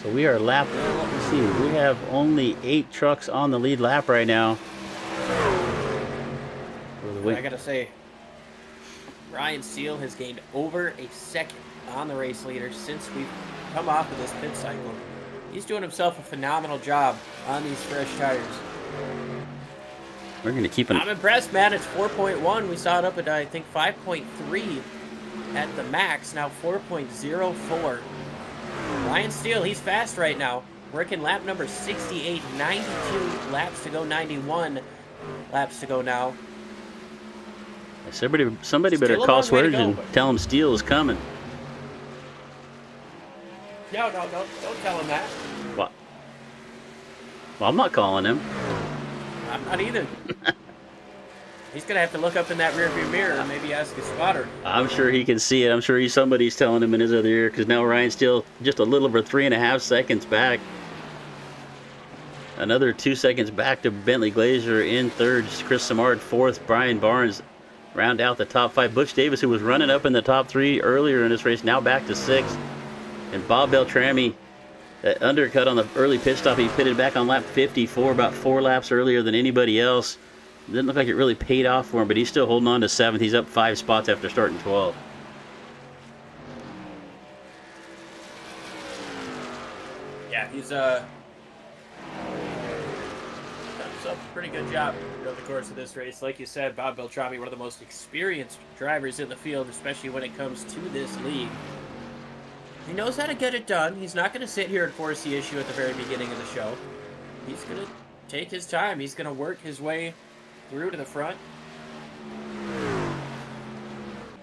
So we are lapped. Let me see. We have only 8 trucks on the lead lap right now. I gotta say, Ryan Steele has gained over a second on the race leader since we've come off of this pit cycle. He's doing himself a phenomenal job on these fresh tires. We're going to keep it. I'm impressed, man. It's 4.1. We saw it up at, I think, 5.3 at the max. Now 4.04. Ryan Steele, he's fast right now. Working lap number 68, 92 laps to go, 91 laps to go now. Somebody better call Swearingen and tell him Steele is coming. No, don't tell him that. What? Well, I'm not calling him. I'm not either. He's going to have to look up in that rearview mirror and maybe ask his spotter. I'm sure he can see it. I'm sure somebody's telling him in his other ear, because now Ryan's still just a little over 3.5 seconds back. Another 2 seconds back to Bentley Glazer in third. Chris Simard fourth. Brian Barnes round out the top 5. Butch Davis, who was running up in the top 3 earlier in this race, now back to 6th. And Bob Beltrami, that undercut on the early pit stop, he pitted back on lap 54, about 4 laps earlier than anybody else. Didn't look like it really paid off for him, but he's still holding on to 7th. He's up 5 spots after starting 12th. Yeah, he's done himself a pretty good job throughout the course of this race. Like you said, Bob Beltrami, one of the most experienced drivers in the field, especially when it comes to this league. He knows how to get it done. He's not going to sit here and force the issue at the very beginning of the show. He's going to take his time. He's going to work his way through to the front.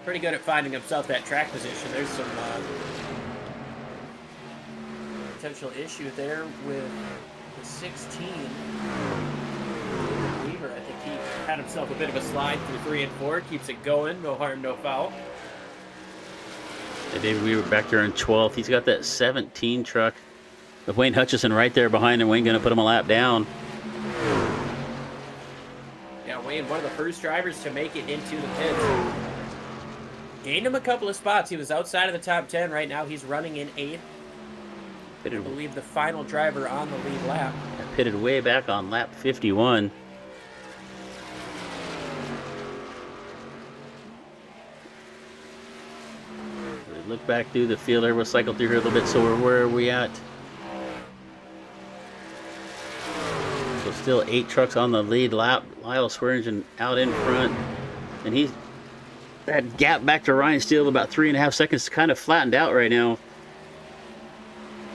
Pretty good at finding himself that track position. There's some potential issue there with the 16. Weaver, I think he had himself a bit of a slide through 3 and 4. Keeps it going. No harm, no foul. And David Weaver back there in 12th. He's got that 17 truck with Wayne Hutchison right there behind him. Wayne going to put him a lap down. Yeah, Wayne, one of the first drivers to make it into the pits. Gained him a couple of spots. He was outside of the top 10. Right now he's running in 8th. I believe the final driver on the lead lap. Pitted way back on lap 51. We look back through the field there. We'll cycle through here a little bit. So where are we at? So still 8 trucks on the lead lap. Lyle Swearingen out in front. And he's that gap back to Ryan Steele about 3.5 seconds, kind of flattened out right now.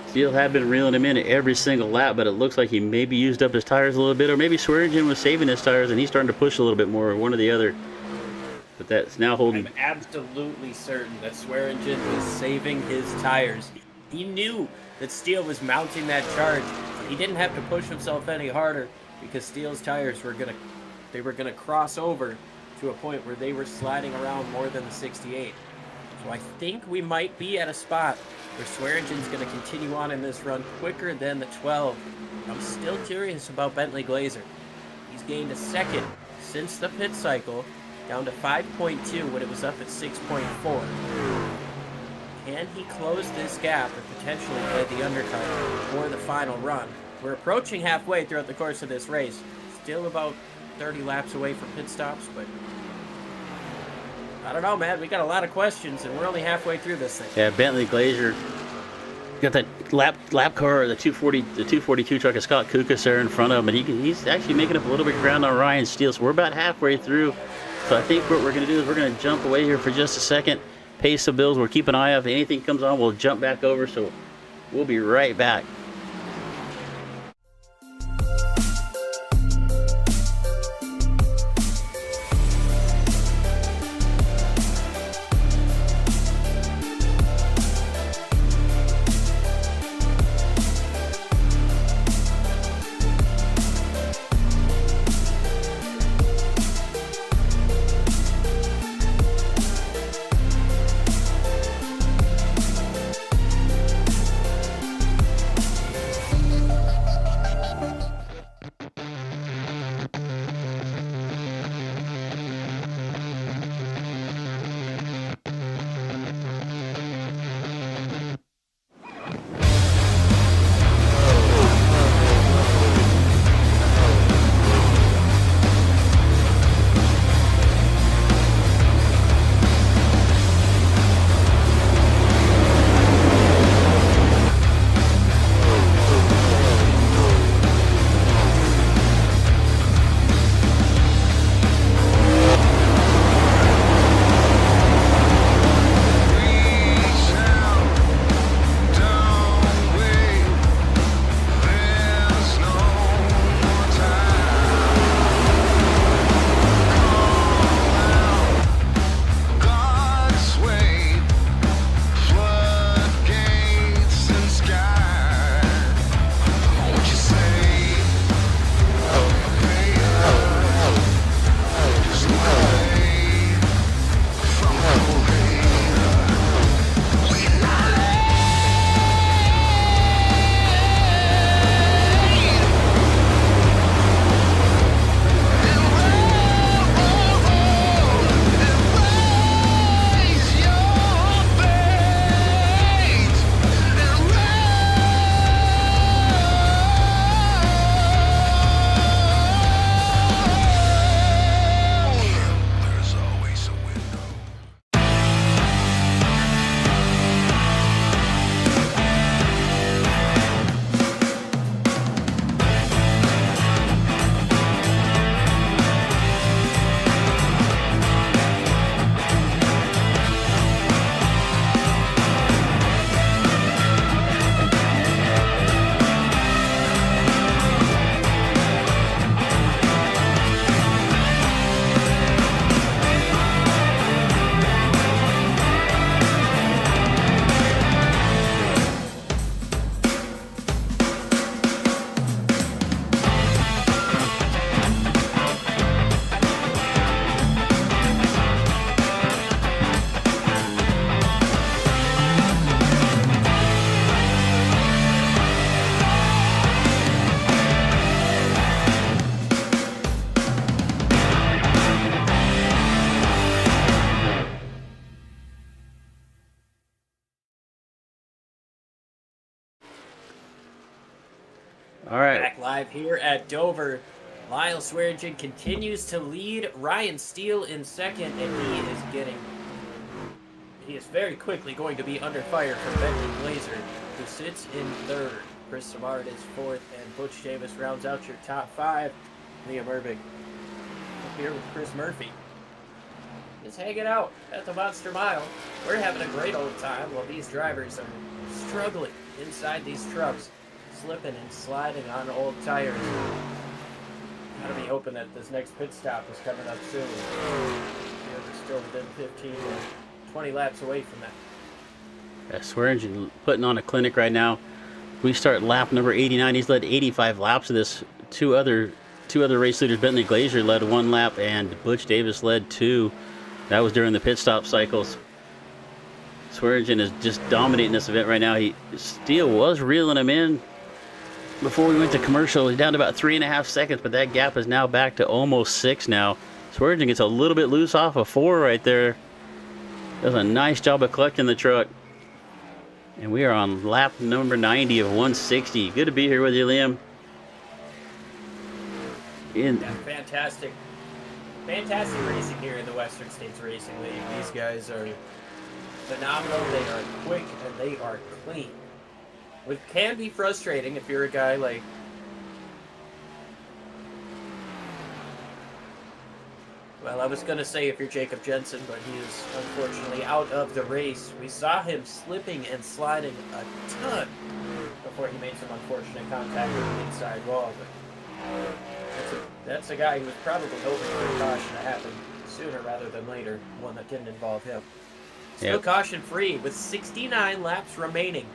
Steele had been reeling him in at every single lap, but it looks like he maybe used up his tires a little bit, or maybe Swearingen was saving his tires and he's starting to push a little bit more, one or the other. But that's now holding. I'm absolutely certain that Swearingen was saving his tires. He knew that Steele was mounting that charge. He didn't have to push himself any harder because Steele's tires were gonna cross over to a point where they were sliding around more than the 68. So I think we might be at a spot where Swearingen's going to continue on in this run quicker than the 12. I'm still curious about Bentley Glazer. He's gained a second since the pit cycle, down to 5.2 when it was up at 6.4. Can he close this gap and potentially play the undercut for the final run? We're approaching halfway throughout the course of this race. Still about 30 laps away from pit stops, but I don't know, man. We got a lot of questions, and we're only halfway through this thing. Yeah, Bentley Glazer got that lap car, the 242 truck of Scott Kukas there in front of him, and he's actually making up a little bit of ground on Ryan Steele. So we're about halfway through. So I think what we're going to do is we're going to jump away here for just a second, pay some bills. We'll keep an eye out. If anything comes on, we'll jump back over. So we'll be right back. All right. Back live here at Dover. Lyle Swearingen continues to lead. Ryan Steele in second, and he is very quickly going to be under fire from Bentley Glazer, who sits in third. Chris Samard is fourth, and Butch Davis rounds out your top five. Liam Urbig up here with Chris Murphy. Just hanging out at the Monster Mile. We're having a great old time while these drivers are struggling inside these trucks, slipping and sliding on old tires. Gotta be hoping that this next pit stop is coming up soon. We're still within 15 or 20 laps away from that. Yeah, Swearingen putting on a clinic right now. We start lap number 89. He's led 85 laps of this. Two other race leaders, Bentley Glazer led 1 lap, and Butch Davis led 2. That was during the pit stop cycles. Swearingen is just dominating this event right now. Steele was reeling him in before we went to commercial. He's down to about 3.5 seconds, but that gap is now back to almost 6 now. Swearingen gets a little bit loose off of 4 right there. Does a nice job of collecting the truck. And we are on lap number 90 of 160. Good to be here with you, Liam. Yeah, fantastic racing here in the Western States Racing League. These guys are phenomenal. They are quick and they are clean, which can be frustrating if you're a guy like I was going to say if you're Jacob Jensen, but he is unfortunately out of the race. We saw him slipping and sliding a ton before he made some unfortunate contact with the inside wall. But that's a guy who was probably hoping for a caution to happen sooner rather than later, one that didn't involve him. Still caution free with 69 laps remaining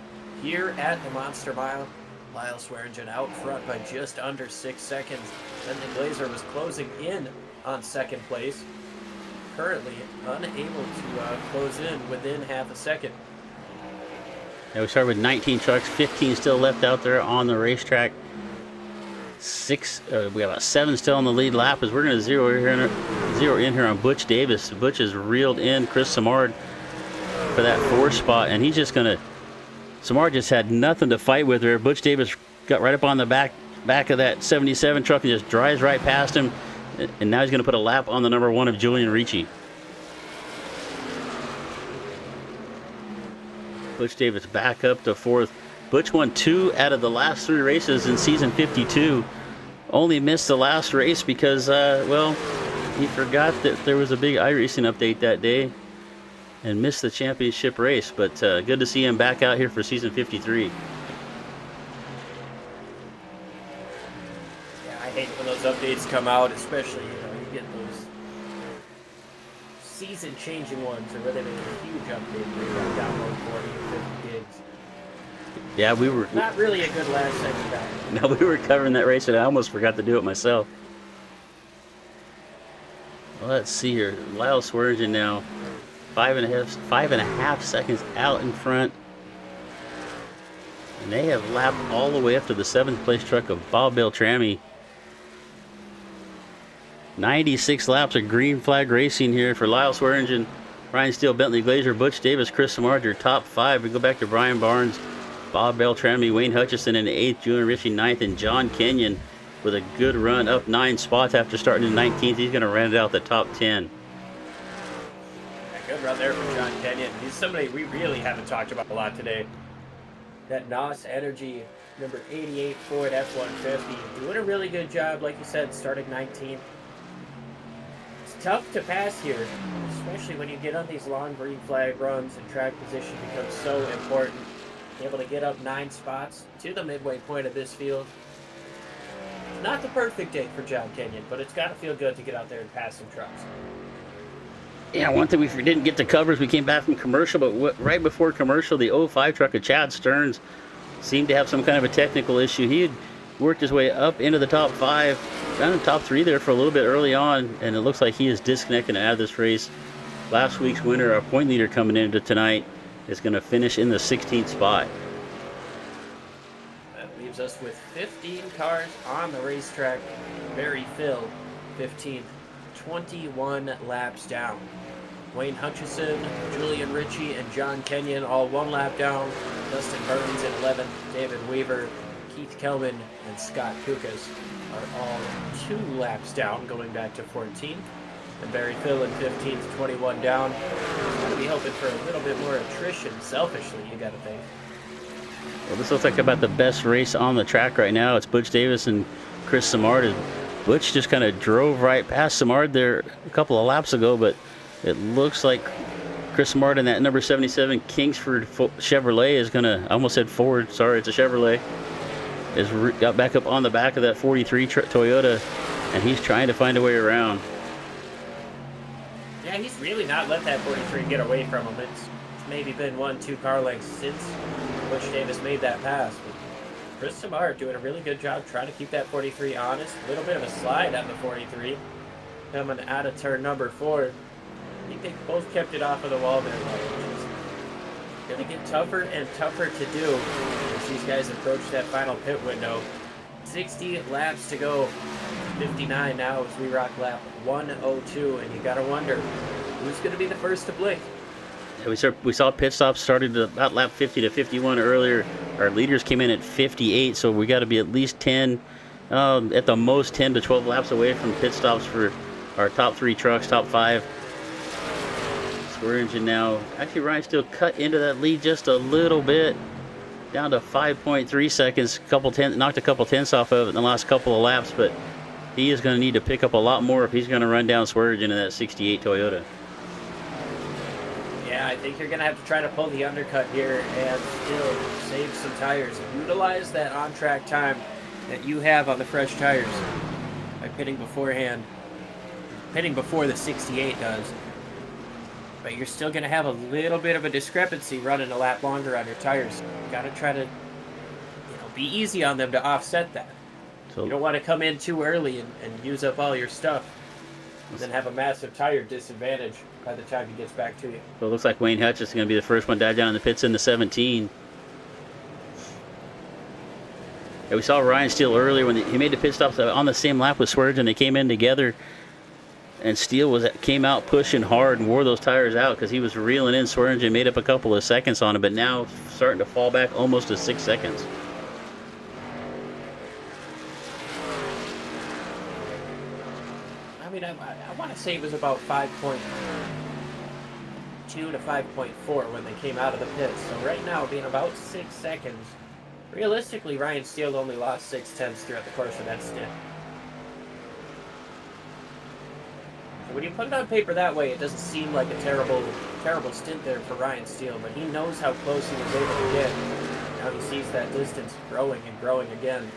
here at the Monster Mile. Lyle Swearingen out front by just under 6 seconds. Bentley Glazer was closing in on second place. Currently unable to close in within half a second. Yeah, we started with 19 trucks, 15 still left out there on the racetrack. We got about 7 still on the lead lap as we're going to zero in here on Butch Davis. Butch has reeled in Chris Samard for that 4th spot, and he's just going to. Samard just had nothing to fight with there. Butch Davis got right up on the back of that 77 truck and just drives right past him, and now he's going to put a lap on the number 1 of Julian Ricci. Butch Davis back up to 4th. Butch won 2 out of the last 3 races in season 52. Only missed the last race because, he forgot that there was a big iRacing update that day and missed the championship race. But good to see him back out here for season 53. Yeah, I hate when those updates come out, especially, you get those season-changing ones or where they make a huge update where you got to download 40 or 50 gigs. Yeah, we were not really a good last second back. No, we were covering that race and I almost forgot to do it myself. Well, let's see here. Lyle Swearingen now 5.5 seconds out in front. And they have lapped all the way up to the 7th place truck of Bob Beltrami. 96 laps of green flag racing here for Lyle Swearingen, Ryan Steele, Bentley Glazer, Butch Davis, Chris Samard, your top 5. We go back to Brian Barnes, Bob Beltrami, Wayne Hutchison in the 8th, Julian Ricci 9th, and John Kenyon with a good run up 9 spots after starting in 19th. He's going to round out the top 10. Yeah, good run there from John Kenyon. He's somebody we really haven't talked about a lot today. That NOS Energy number 88 Ford F-150 doing a really good job, like you said, starting 19th. It's tough to pass here, especially when you get on these long green flag runs and track position becomes so important. Able to get up 9 spots to the midway point of this field. Not the perfect day for John Kenyon, but it's got to feel good to get out there and pass some trucks. Yeah, one thing we didn't get to cover is we came back from commercial, but right before commercial, the 05 truck of Chad Stearns seemed to have some kind of a technical issue. He had worked his way up into the top 5, down in the top 3 there for a little bit early on, and it looks like he is disconnected out of this race. Last week's winner, our point leader coming into tonight, is going to finish in the 16th spot. That leaves us with 15 cars on the racetrack. Barry Phil, 15th, 21 laps down. Wayne Hutchison, Julian Ricci, and John Kenyon all 1 lap down. Dustin Burns in 11th. David Weaver Keith Kelman and Scott Kukas are all 2 laps down, going back to 14th. And Barry Phil in 15th, 21 down. Got to be hoping for a little bit more attrition, selfishly, you got to think. Well, this looks like about the best race on the track right now. It's Butch Davis and Chris Simard. Butch just kind of drove right past Simard there a couple of laps ago, but it looks like Chris Simard in that number 77 Kingsford Chevrolet is going to, I almost said Ford, sorry, it's a Chevrolet, got back up on the back of that 43 Toyota, and he's trying to find a way around. Yeah, he's really not let that 43 get away from him. It's maybe been 1-2 car lengths since Butch Davis made that pass. But Chris Simard doing a really good job trying to keep that 43 honest. A little bit of a slide on the 43 coming out of turn number 4. I think they both kept it off of the wall there, which is going to get tougher and tougher to do as these guys approach that final pit window. 60 laps to go. 59 now as we rock lap 102, and you got to wonder who's going to be the first to blink. Yeah, we saw pit stops started at about lap 50 to 51 earlier. Our leaders came in at 58, so we got to be at least 10, at the most 10 to 12 laps away from pit stops for our top 3 trucks, top 5. Square engine now. Actually, Ryan Steele cut into that lead just a little bit, down to 5.3 seconds. Knocked a couple tenths off of it in the last couple of laps, but he is going to need to pick up a lot more if he's going to run down Square engine in that 68 Toyota. Yeah, I think you're going to have to try to pull the undercut here and still save some tires. Utilize that on-track time that you have on the fresh tires by pitting beforehand. Pitting before the 68 does. But you're still going to have a little bit of a discrepancy running a lap longer on your tires. You got to try to be easy on them to offset that. So you don't want to come in too early and use up all your stuff and then have a massive tire disadvantage by the time he gets back to you. So it looks like Wayne Hutch is going to be the first one dive down in the pits in the 17. Yeah, we saw Ryan Steele earlier when he made the pit stops on the same lap with Swerge, and they came in together. And Steele came out pushing hard and wore those tires out because he was reeling in Swerge and made up a couple of seconds on it, but now starting to fall back almost to 6 seconds. I mean, I want to say it was about 5.2 to 5.4 when they came out of the pits. So right now, being about 6 seconds, realistically, Ryan Steele only lost 6 tenths throughout the course of that stint. So when you put it on paper that way, it doesn't seem like a terrible stint there for Ryan Steele, but he knows how close he was able to get. Now he sees that distance growing and growing again.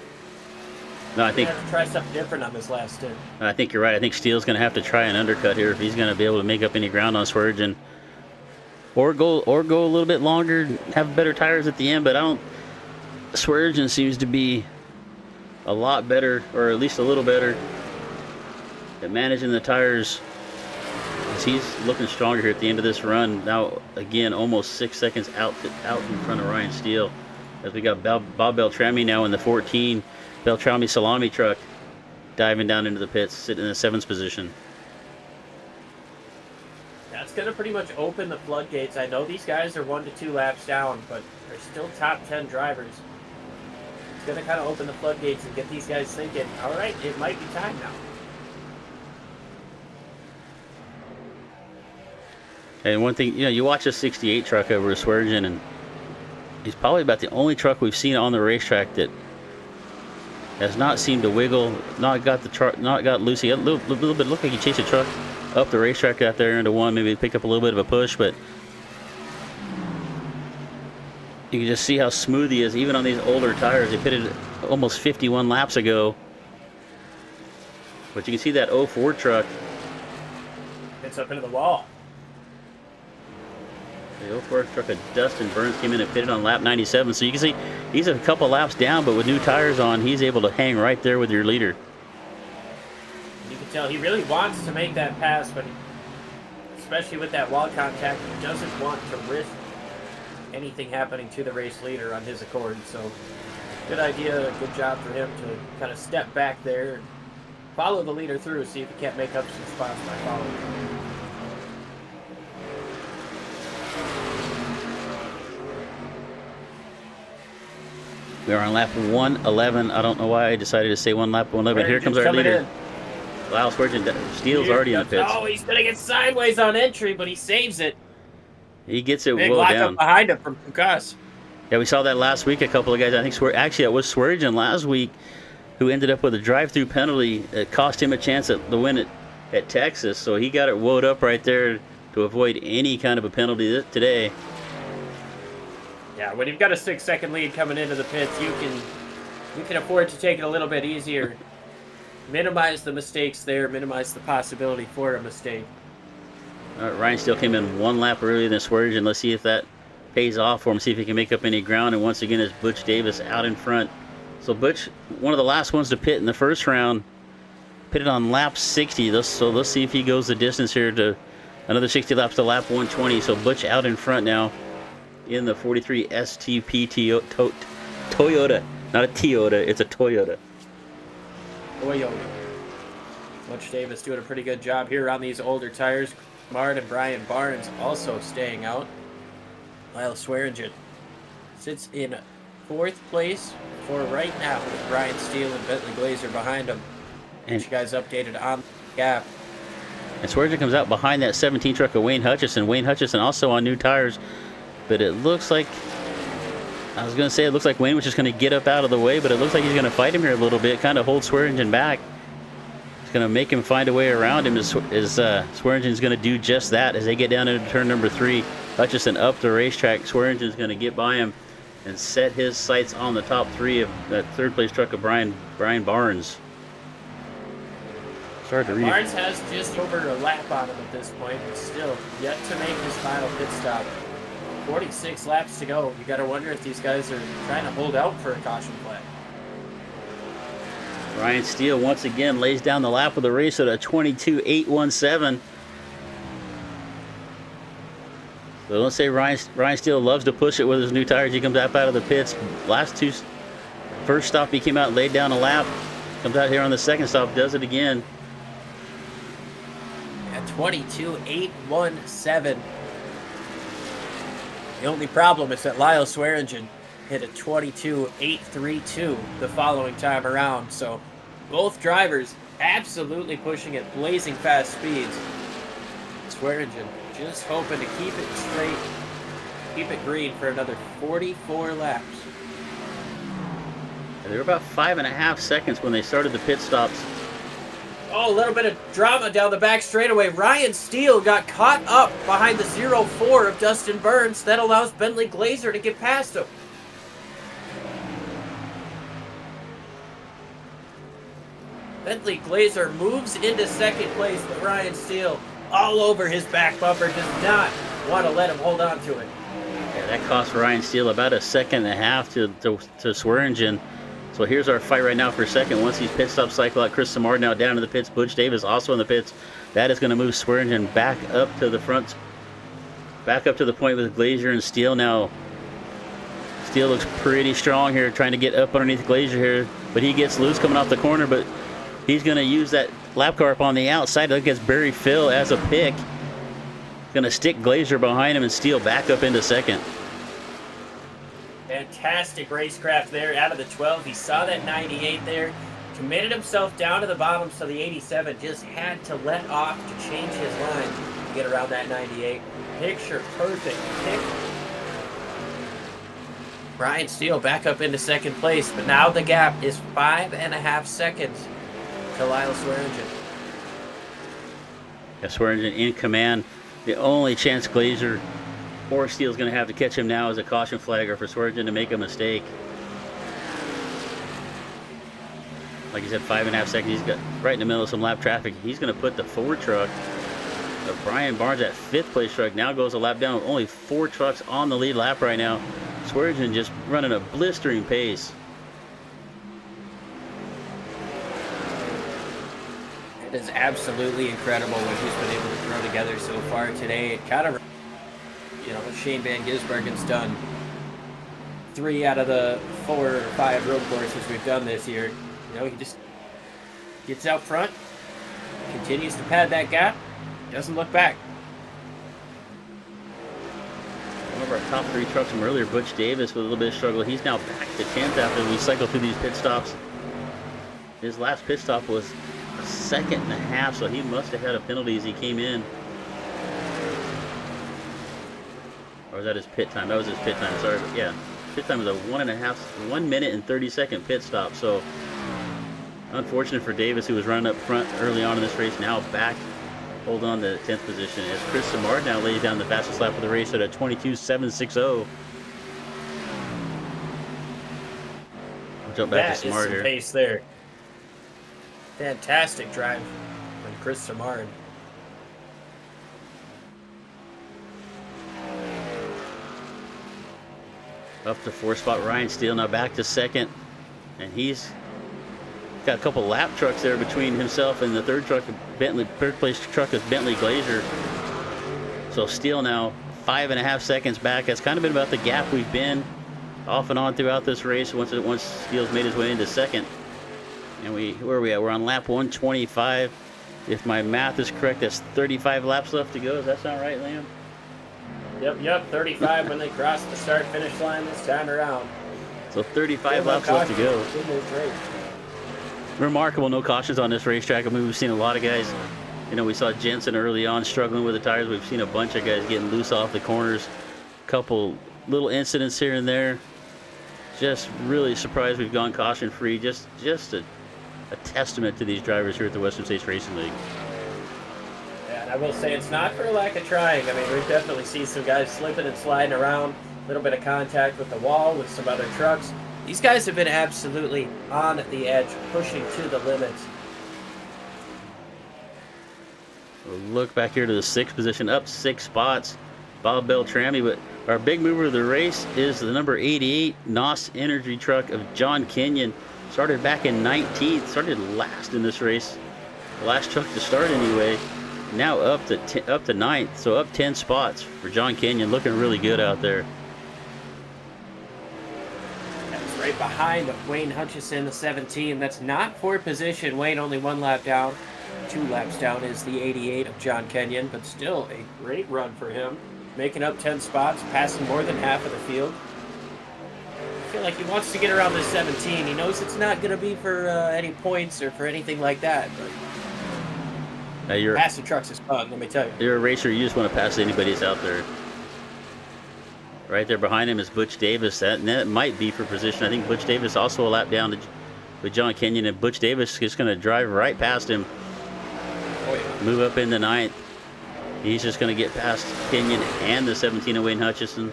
No, I think have to try something different on this last stint. I think you're right. I think Steele's going to have to try an undercut here if he's going to be able to make up any ground on Swerge, or go a little bit longer, have better tires at the end. But Swerge seems to be a lot better, or at least a little better, at managing the tires. He's looking stronger here at the end of this run. Now again, almost 6 seconds out in front of Ryan Steele, as we got Bob Beltrami now in the 14. Beltrami Salami truck diving down into the pits, sitting in the 7th position. That's going to pretty much open the floodgates. I know these guys are 1 to 2 laps down, but they're still top 10 drivers. It's going to kind of open the floodgates and get these guys thinking, all right, it might be time now. And one thing, you watch a 68 truck over a Swergen, and he's probably about the only truck we've seen on the racetrack that has not seemed to wiggle, not got loosey. A little bit looked like he chased a truck up the racetrack out there into one, maybe picked up a little bit of a push, but you can just see how smooth he is, even on these older tires. They pitted almost 51 laps ago. But you can see that 04 truck. It's up into the wall. The 04 truck of Dustin Burns came in and pitted on lap 97. So you can see he's a couple laps down, but with new tires on, he's able to hang right there with your leader. You can tell he really wants to make that pass, but especially with that wall contact, he doesn't want to risk anything happening to the race leader on his accord. So good idea, good job for him to kind of step back there and follow the leader through, see if he can't make up some spots by following. We are on lap 111. I don't know why I decided to say one lap 111. Here comes our leader. Lyle Swearingen. Steele's already in the pits. Oh, he's going to get sideways on entry, but he saves it. He gets it Big well lockup down. behind him from Kukas. Yeah, we saw that last week. A couple of guys, I think, actually, it was Swearingen last week who ended up with a drive-through penalty. It cost him a chance at the win at Texas, so he got it woed up right there to avoid any kind of a penalty today. Yeah, when you've got a 6-second lead coming into the pits, you can afford to take it a little bit easier. Minimize the mistakes there, minimize the possibility for a mistake. All right, Ryan Steele came in one lap earlier than Swearingen. Let's see if that pays off for him, see if he can make up any ground. And once again, it's Butch Davis out in front. So Butch, one of the last ones to pit in the first round, pitted on lap 60. So let's see if he goes the distance here to another 60 laps to lap 120. So Butch out in front now in the 43 STP Toyota. Not a Toyota, it's a Toyota. Butch Davis doing a pretty good job here on these older tires. Mard and Brian Barnes also staying out. Lyle Swearingen sits in 4th place for right now with Brian Steele and Bentley Glazer behind him. And you guys updated on the gap. And Swearingen comes out behind that 17 truck of Wayne Hutchison. Wayne Hutchison also on new tires, but it looks like, I was going to say it looks like Wayne was just going to get up out of the way, but it looks like he's going to fight him here a little bit, kind of hold Swearingen back. It's going to make him find a way around him as Swearingen's going to do just that as they get down into turn number 3. Hutchison up the racetrack. Swearingen's going to get by him and set his sights on the top 3 of that 3rd place truck of Brian Barnes. Sorry to read. Barnes has just over a lap on him at this point, but still yet to make his final pit stop. 46 laps to go. You got to wonder if these guys are trying to hold out for a caution flag. Ryan Steele once again lays down the lap of the race at a 22.817. So let's say Ryan Steele loves to push it with his new tires. He comes up out of the pits. First stop he came out and laid down a lap. Comes out here on the second stop, does it again. At 22.817. The only problem is that Lyle Swearingen hit a 22.832 the following time around. So both drivers absolutely pushing at blazing fast speeds. Swearingen just hoping to keep it straight, keep it green for another 44 laps. They were about 5.5 seconds when they started the pit stops. Oh, a little bit of drama down the back straightaway. Ryan Steele got caught up behind the 0-4 of Dustin Burns. That allows Bentley Glazer to get past him. Bentley Glazer moves into second place, but Ryan Steele, all over his back bumper, does not want to let him hold on to it. Yeah, that cost Ryan Steele about 1.5 seconds to Swearingen. So here's our fight right now for second. Once these pit stops cycle out, Chris Samard now down in the pits. Butch Davis also in the pits. That is going to move Swearingen back up to the front, back up to the point with Glazer and Steele now. Steele looks pretty strong here, trying to get up underneath Glazer here, but he gets loose coming off the corner, but he's going to use that lap car up on the outside. Look at Barry Phil as a pick. Going to stick Glazer behind him and Steele back up into second. Fantastic racecraft there out of the 12. He saw that 98 there, committed himself down to the bottom, so the 87 just had to let off to change his line to get around that 98. Picture perfect pick. Ryan Steele back up into second place, but now the gap is 5.5 seconds to Lyle Swearingen. Yeah, Swearingen in command. The only chance Glazer or Steele's going to have to catch him now is a caution flag or for Swearingen to make a mistake. Like you said, 5.5 seconds. He's got right in the middle of some lap traffic. He's going to put the Ford truck of Brian Barnes, that 5th place truck, now goes a lap down. Only 4 trucks on the lead lap right now. Swearingen just running a blistering pace. It is absolutely incredible what he's been able to throw together so far today. It kind of, Shane Van Gisbergen's done 3 out of the 4 or 5 road courses we've done this year. He just gets out front, continues to pad that gap, doesn't look back. One of our top 3 trucks from earlier, Butch Davis, with a little bit of struggle. He's now back to 10th after we cycle through these pit stops. His last pit stop was a second and a half, so he must have had a penalty as he came in. Or was that his pit time? That was his pit time. Sorry, but yeah, pit time was a 1 minute and 30-second pit stop. So unfortunate for Davis, who was running up front early on in this race. Now back, hold on to 10th position as Chris Samard now lays down the fastest lap of the race at a 22.760. I'll jump back to Samard here. Pace there. Fantastic drive from Chris Samard. Up to 4 spot, Ryan Steele now back to 2nd, and he's got a couple lap trucks there between himself and the third place truck is Bentley Glazier. So Steele now 5.5 seconds back. That's kind of been about the gap we've been off and on throughout this race. Once Steele's made his way into 2nd, and where are we at? We're on lap 125. If my math is correct, that's 35 laps left to go. Does that sound right, Liam? Yep, 35 when they cross the start-finish line this time around. So 35 laps left to go. Remarkable, no cautions on this racetrack. I mean, we've seen a lot of guys. You know, we saw Jensen early on struggling with the tires. We've seen a bunch of guys getting loose off the corners. Couple little incidents here and there. Just really surprised we've gone caution-free. Just a testament to these drivers here at the Western States Racing League. Yeah, and I will say it's not for a lack of trying. I mean, we've definitely seen some guys slipping and sliding around. A little bit of contact with the wall with some other trucks. These guys have been absolutely on the edge, pushing to the limits. We'll look back here to the 6th position, up 6 spots. Bob Beltrami, but our big mover of the race is the number 88 NOS Energy truck of John Kenyon. Started back in 19th, started last in this race. The last truck to start anyway. Now up to 9th, so up 10 spots for John Kenyon. Looking really good out there. That's right behind Wayne Hutchison, the 17. That's not for position. Wayne only 1 lap down. 2 laps down is the 88 of John Kenyon, but still a great run for him. Making up 10 spots, passing more than half of the field. I feel like he wants to get around this 17. He knows it's not going to be for any points or for anything like that, but passing trucks is fun, let me tell you. You're a racer, you just want to pass anybody that's out there. Right there behind him is Butch Davis. That might be for position. I think Butch Davis also a lap down with John Kenyon, and Butch Davis is going to drive right past him. Oh, yeah. Move up into 9th. He's just going to get past Kenyon and the 17 of Wayne Hutchison.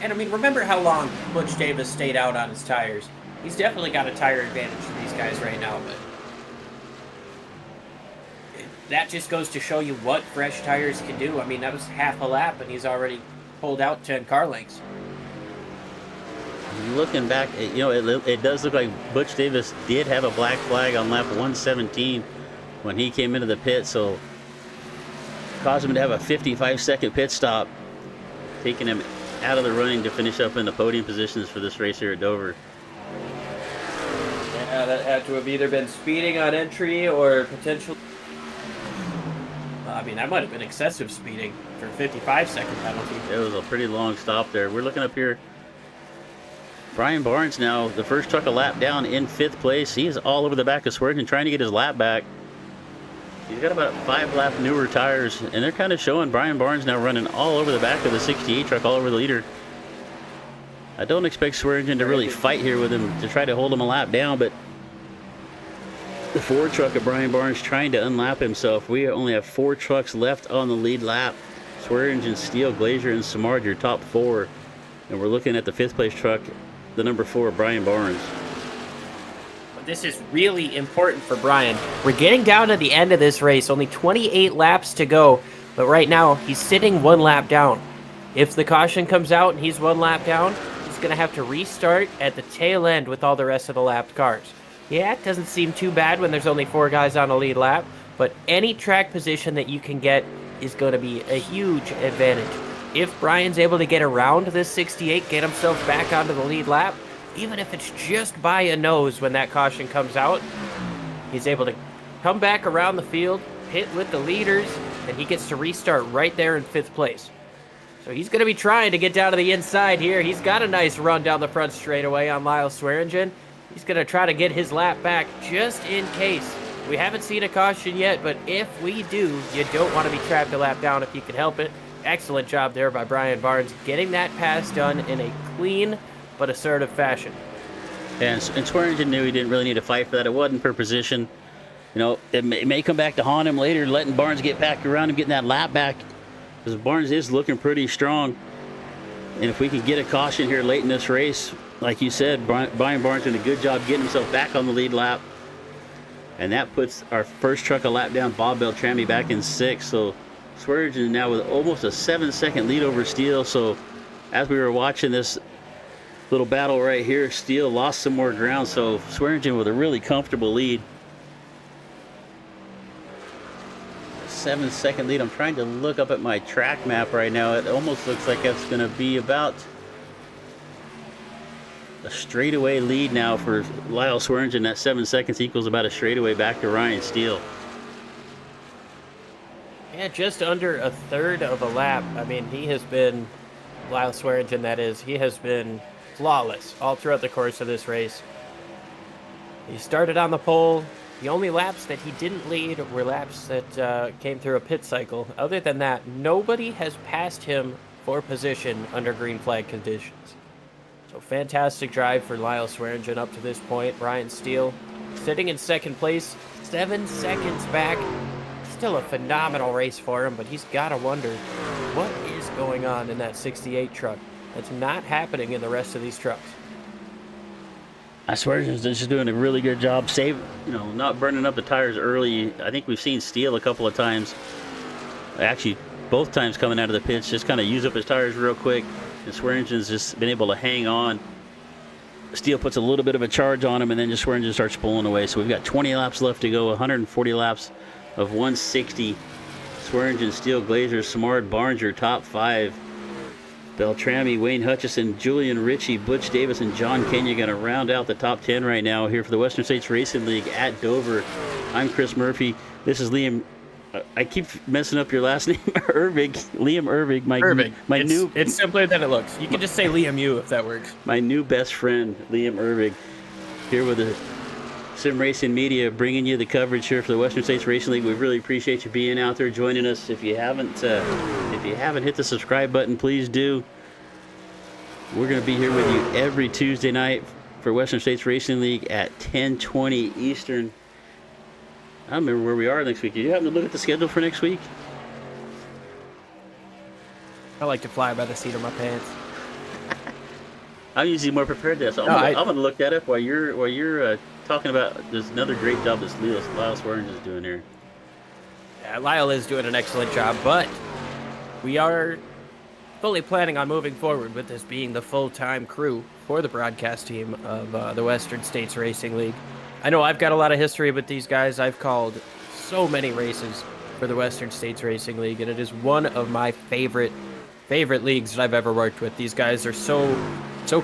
And I mean, remember how long Butch Davis stayed out on his tires. He's definitely got a tire advantage for these guys right now, but that just goes to show you what fresh tires can do. I mean, that was half a lap, and he's already pulled out 10 car lengths. Looking back, you know, it does look like Butch Davis did have a black flag on lap 117 when he came into the pit, so caused him to have a 55-second pit stop, taking him out of the running to finish up in the podium positions for this race here at Dover. Yeah, that had to have either been speeding on entry or potential. I mean, that might have been excessive speeding for a 55-second penalty. It was a pretty long stop there. We're looking up here. Brian Barnes now, the first truck a lap down in 5th place. He's all over the back of Swergen trying to get his lap back. He's got about 5-lap newer tires, and they're kind of showing Brian Barnes now running all over the back of the 68 truck, all over the leader. I don't expect Swearingen to really fight here with him to try to hold him a lap down, but the 4 truck of Brian Barnes trying to unlap himself. We only have 4 trucks left on the lead lap. Swearingen, Steele, Glazier, and Samard, your top 4. And we're looking at the 5th place truck, the number 4, Brian Barnes. This is really important for Brian. We're getting down to the end of this race, only 28 laps to go, but right now he's sitting 1 lap down. If the caution comes out and he's 1 lap down, he's going to have to restart at the tail end with all the rest of the lapped cars. Yeah, it doesn't seem too bad when there's only 4 guys on a lead lap, but any track position that you can get is going to be a huge advantage. If Brian's able to get around this 68, get himself back onto the lead lap, even if it's just by a nose when that caution comes out, he's able to come back around the field, pit with the leaders, and he gets to restart right there in 5th place. So he's going to be trying to get down to the inside here. He's got a nice run down the front straightaway on Lyle Swearingen. He's going to try to get his lap back just in case. We haven't seen a caution yet, but if we do, you don't want to be trapped a lap down if you can help it. Excellent job there by Brian Barnes, getting that pass done in a clean but assertive fashion. And Swearingen knew he didn't really need to fight for that. It wasn't for position. You know, it may come back to haunt him later, letting Barnes get back around him, getting that lap back. Because Barnes is looking pretty strong. And if we can get a caution here late in this race, like you said, Brian Barnes did a good job getting himself back on the lead lap. And that puts our first truck a lap down, Bob Beltrami, back in 6th. So Swearingen now with almost a 7-second lead over Steele. So as we were watching this little battle right here, Steele lost some more ground. So Swearingen with a really comfortable lead. 7-second lead. I'm trying to look up at my track map right now. It almost looks like it's going to be about a straightaway lead now for Lyle Swearingen. That 7 seconds equals about a straightaway back to Ryan Steele. Yeah, just under a third of a lap. I mean, he has been, Lyle Swearingen that is, he has been flawless all throughout the course of this race. He started on the pole. The only laps that he didn't lead were laps that came through a pit cycle. Other than that, nobody has passed him for position under green flag conditions. So fantastic drive for Lyle Swearingen up to this point. Ryan Steele sitting in 2nd place, 7 seconds back. Still a phenomenal race for him, but he's got to wonder what is going on in that 68 truck. That's not happening in the rest of these trucks. I swear he's just doing a really good job not burning up the tires early. I think we've seen Steele a couple of times. Actually, both times coming out of the pits, just kind of use up his tires real quick. And Swearingen's just been able to hang on. Steele puts a little bit of a charge on him, and then just Swearingen starts pulling away. So we've got 20 laps left to go, 140 laps of 160. Swearingen, Steele, Glazer, Samard, Barnes, your top 5. Beltrami, Wayne Hutchison, Julian Ritchie, Butch Davis, and John Kenya going to round out the top 10 right now here for the Western States Racing League at Dover. I'm Chris Murphy. This is Liam. I keep messing up your last name, Ervig. Liam Ervig. Ervig. It's simpler than it looks. You can just say Liam U if that works. My new best friend, Liam Ervig, here with the Sim Racing Media, bringing you the coverage here for the Western States Racing League. We really appreciate you being out there joining us. If you haven't hit the subscribe button, please do. We're going to be here with you every Tuesday night for Western States Racing League at 10:20 Eastern. I don't remember where we are next week. Did you happen to look at the schedule for next week? I like to fly by the seat of my pants. I'm usually more prepared than that, so I'm going to look that up while you're talking about there's another great job that Lyle Swearingen is doing here. Yeah, Lyle is doing an excellent job, but we are fully planning on moving forward with this being the full-time crew for the broadcast team of the Western States Racing League. I know I've got a lot of history with these guys. I've called so many races for the Western States Racing League, and it is one of my favorite leagues that I've ever worked with. These guys are so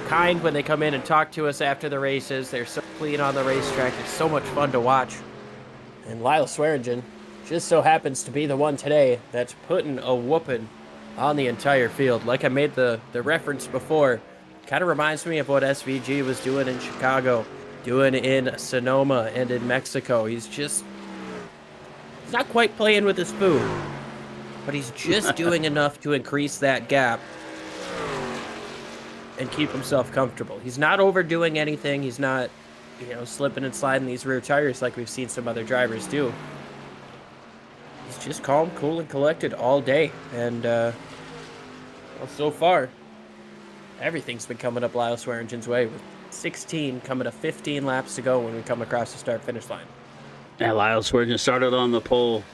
kind when they come in and talk to us after the races. They're so clean on the racetrack. It's so much fun to watch. And Lyle Swearingen just so happens to be the one today that's putting a whooping on the entire field. Like I made the reference before, kind of reminds me of what SVG was doing in Chicago, doing in Sonoma and in Mexico. He's not quite playing with his food, but he's just doing enough to increase that gap and keep himself comfortable. He's not overdoing anything. He's not, slipping and sliding these rear tires like we've seen some other drivers do. He's just calm, cool, and collected all day. And, so far, everything's been coming up Lyle Swearingen's way, with 16 coming to 15 laps to go when we come across the start-finish line. Now, Lyle Swearingen started on the pole,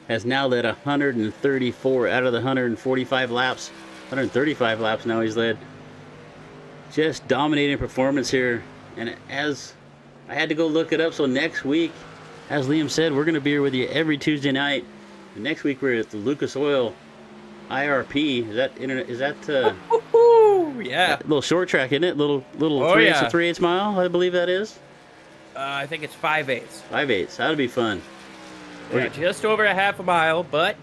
has now led 134 out of the 145 laps. 135 laps now he's led. Just dominating performance here. And as I had to go look it up, so next week, as Liam said, we're going to be here with you every Tuesday night. And next week we're at the Lucas Oil IRP. Is that internet? Is that yeah, little short track, isn't it? Little 3/8 mile, I believe that is. I think it's 5/8. 5/8. That'll be fun. Yeah, just over a half a mile, but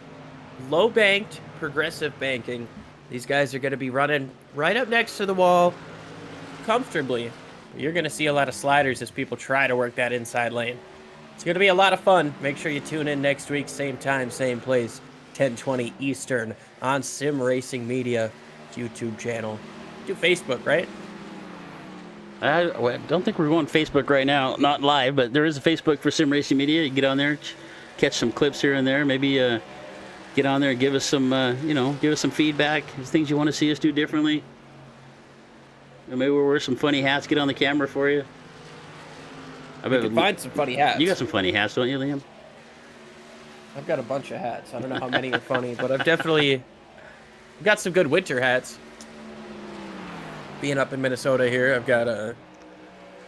low banked, progressive banking. These guys are going to be running right up next to the wall comfortably. You're going to see a lot of sliders as people try to work that inside lane. It's going to be a lot of fun. Make sure you tune in next week, same time, same place, 10:20 Eastern on Sim Racing Media YouTube channel. Do Facebook, right? I don't think we're going Facebook right now, not live, but there is a Facebook for Sim Racing Media. You get on there, catch some clips here and there. Maybe get on there and give us some, give us some feedback. Things you want to see us do differently. Or maybe we'll wear some funny hats. Get on the camera for you. I You can find some funny hats. You got some funny hats, don't you, Liam? I've got a bunch of hats. I don't know how many are funny, but I've definitely got some good winter hats. Being up in Minnesota here, I've got a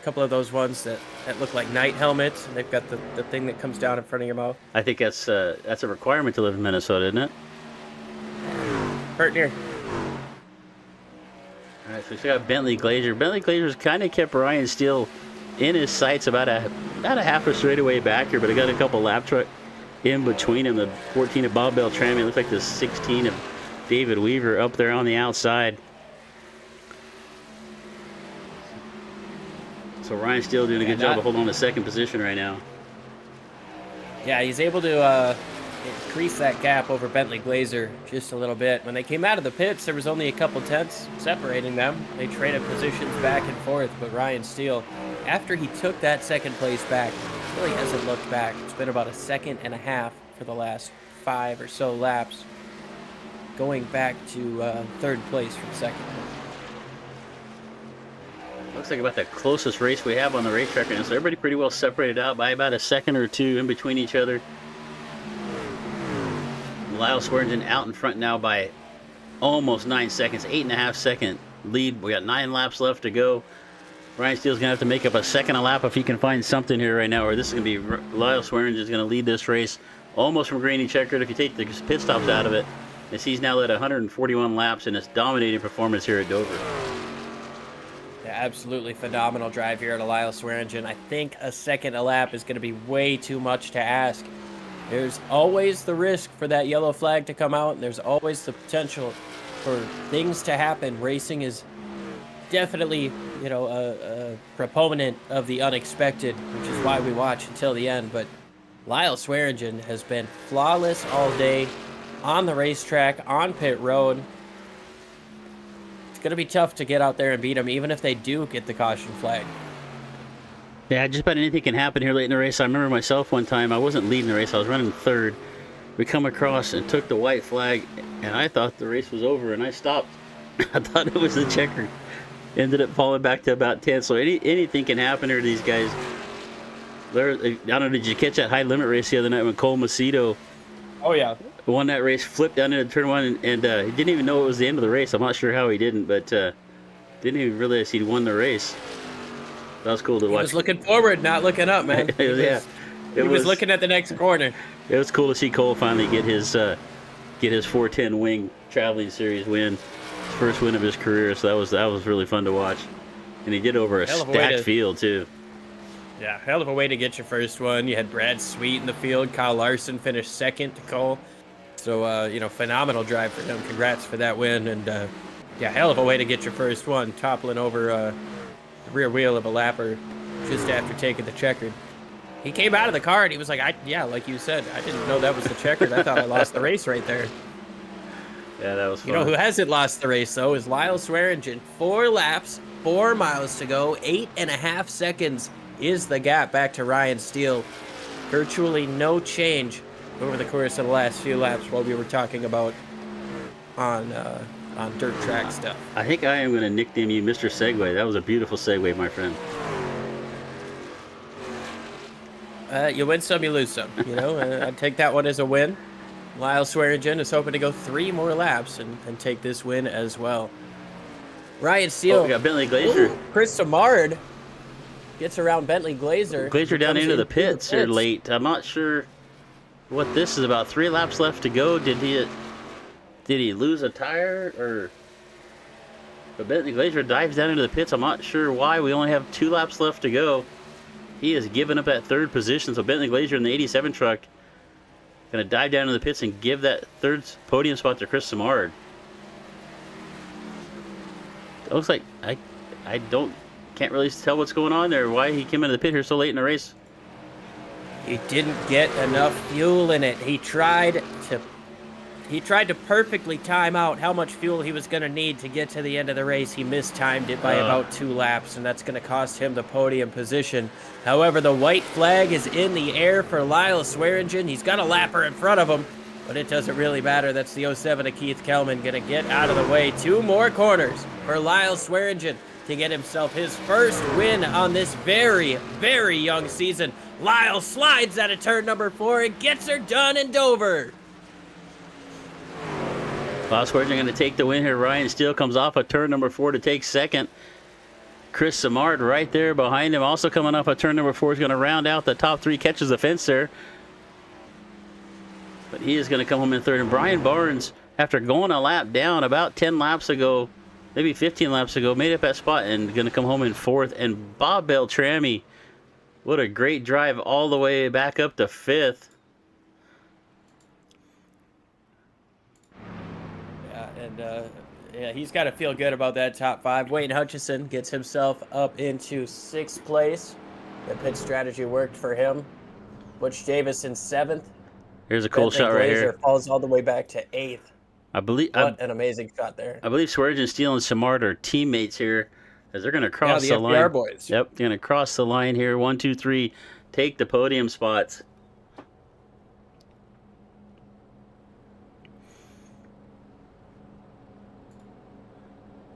couple of those ones that look like night helmets. And they've got the thing that comes down in front of your mouth. I think that's a requirement to live in Minnesota, isn't it? Hurt near. All right, so we still got Bentley Glazier. Bentley Glazier's kind of kept Ryan Steele in his sights about a half a straightaway back here, but I got a couple lap truck in between him. The 14 of Bob Beltrami. It looks like the 16 of David Weaver up there on the outside. So Ryan Steele doing a good job of holding on to second position right now. Yeah, he's able to increase that gap over Bentley Glazier just a little bit. When they came out of the pits, there was only a couple tenths separating them. They traded positions back and forth, but Ryan Steele, after he took that second place back, really hasn't looked back. It's been about a second and a half for the last 5 or so laps, going back to third place from second. Looks like about the closest race we have on the racetrack right now. So everybody pretty well separated out by about a second or two in between each other. Lyle Swearingen out in front now by almost 9 seconds, 8.5 second lead. We got 9 laps left to go. Ryan Steele's gonna have to make up a second a lap if he can find something here right now, or this is gonna be Lyle Swearingen is gonna lead this race almost from green and checkered. If you take the pit stops out of it, as he's now led 141 laps in his dominating performance here at Dover. Yeah, absolutely phenomenal drive here at Lyle Swearingen. I think a second a lap is going to be way too much to ask. There's always the risk for that yellow flag to come out, and there's always the potential for things to happen. Racing is definitely, a proponent of the unexpected, which is why we watch until the end. But Lyle Swearingen has been flawless all day on the racetrack, on pit road. It's going to be tough to get out there and beat him, even if they do get the caution flag. Yeah, just about anything can happen here late in the race. I remember myself one time, I wasn't leading the race, I was running third. We come across and took the white flag, and I thought the race was over, and I stopped. I thought it was the checker. Ended up falling back to about 10th, so anything can happen here to these guys. I don't know, did you catch that high limit race the other night when Cole Macedo won that race, flipped down into turn one, and he didn't even know it was the end of the race. I'm not sure how he didn't, but didn't even realize he'd won the race. That was cool to watch. He was looking forward, not looking up, man. He was looking at the next corner. It was cool to see Cole finally get his 410 wing traveling series win, his first win of his career. So that was really fun to watch, and he did over a stacked field too. Yeah, hell of a way to get your first one. You had Brad Sweet in the field. Kyle Larson finished second to Cole. So, phenomenal drive for him. Congrats for that win. And, hell of a way to get your first one. Toppling over the rear wheel of a lapper just after taking the checkered. He came out of the car and he was like, like you said, I didn't know that was the checkered. I thought I lost the race right there. Yeah, that was fun. You know who hasn't lost the race, though, is Lyle Swearingen. 4 laps, 4 miles to go, 8.5 seconds is the gap back to Ryan Steele. Virtually no change over the course of the last few laps while we were talking about on dirt track stuff. I think I am going to nickname you Mr. Segway. That was a beautiful segue, my friend. You win some, you lose some. I'd take that one as a win. Lyle Swearingen is hoping to go 3 more laps and take this win as well. Ryan Steele. We got Bentley Glazier. Chris Samard gets around Bentley Glazier. Glazier down into the pits here late. I'm not sure what this is about. 3 laps left to go. Did he lose a tire or? But Bentley Glazier dives down into the pits. I'm not sure why. We only have 2 laps left to go. He has given up that third position. So Bentley Glazier in the 87 truck gonna dive down into the pits and give that third podium spot to Chris Samard. It looks like I can't really tell what's going on there. Why he came into the pit here so late in the race? He didn't get enough fuel in it. He tried to perfectly time out how much fuel he was going to need to get to the end of the race. He mistimed it by about 2 laps, and that's going to cost him the podium position. However, the white flag is in the air for Lyle Swearingen. He's got a lapper in front of him, but it doesn't really matter. That's the 07 of Keith Kelman going to get out of the way. 2 more corners for Lyle Swearingen to get himself his first win on this very, very young season. Lyle slides out of turn number 4 and gets her done in Dover. Lyle Swearingen going to take the win here. Ryan Steele comes off of turn number 4 to take second. Chris Simard right there behind him, also coming off of turn number 4, is going to round out the top 3, catches the fence there. But he is going to come home in third. And Brian Barnes, after going a lap down about 10 laps ago, maybe 15 laps ago, made up that spot and going to come home in 4th. And Bob Beltrami, what a great drive all the way back up to 5th. Yeah, he's got to feel good about that top 5. Wayne Hutchison gets himself up into 6th place. The pit strategy worked for him. Butch Davis in 7th. Here's a cool Bentley shot right Glazer here. Falls all the way back to 8th. What an amazing shot there. I believe Swearingen, Steele, and Simard are teammates here, as they're going to cross the line. FBR boys. Yep, they're going to cross the line here. 1, 2, 3. Take the podium spots.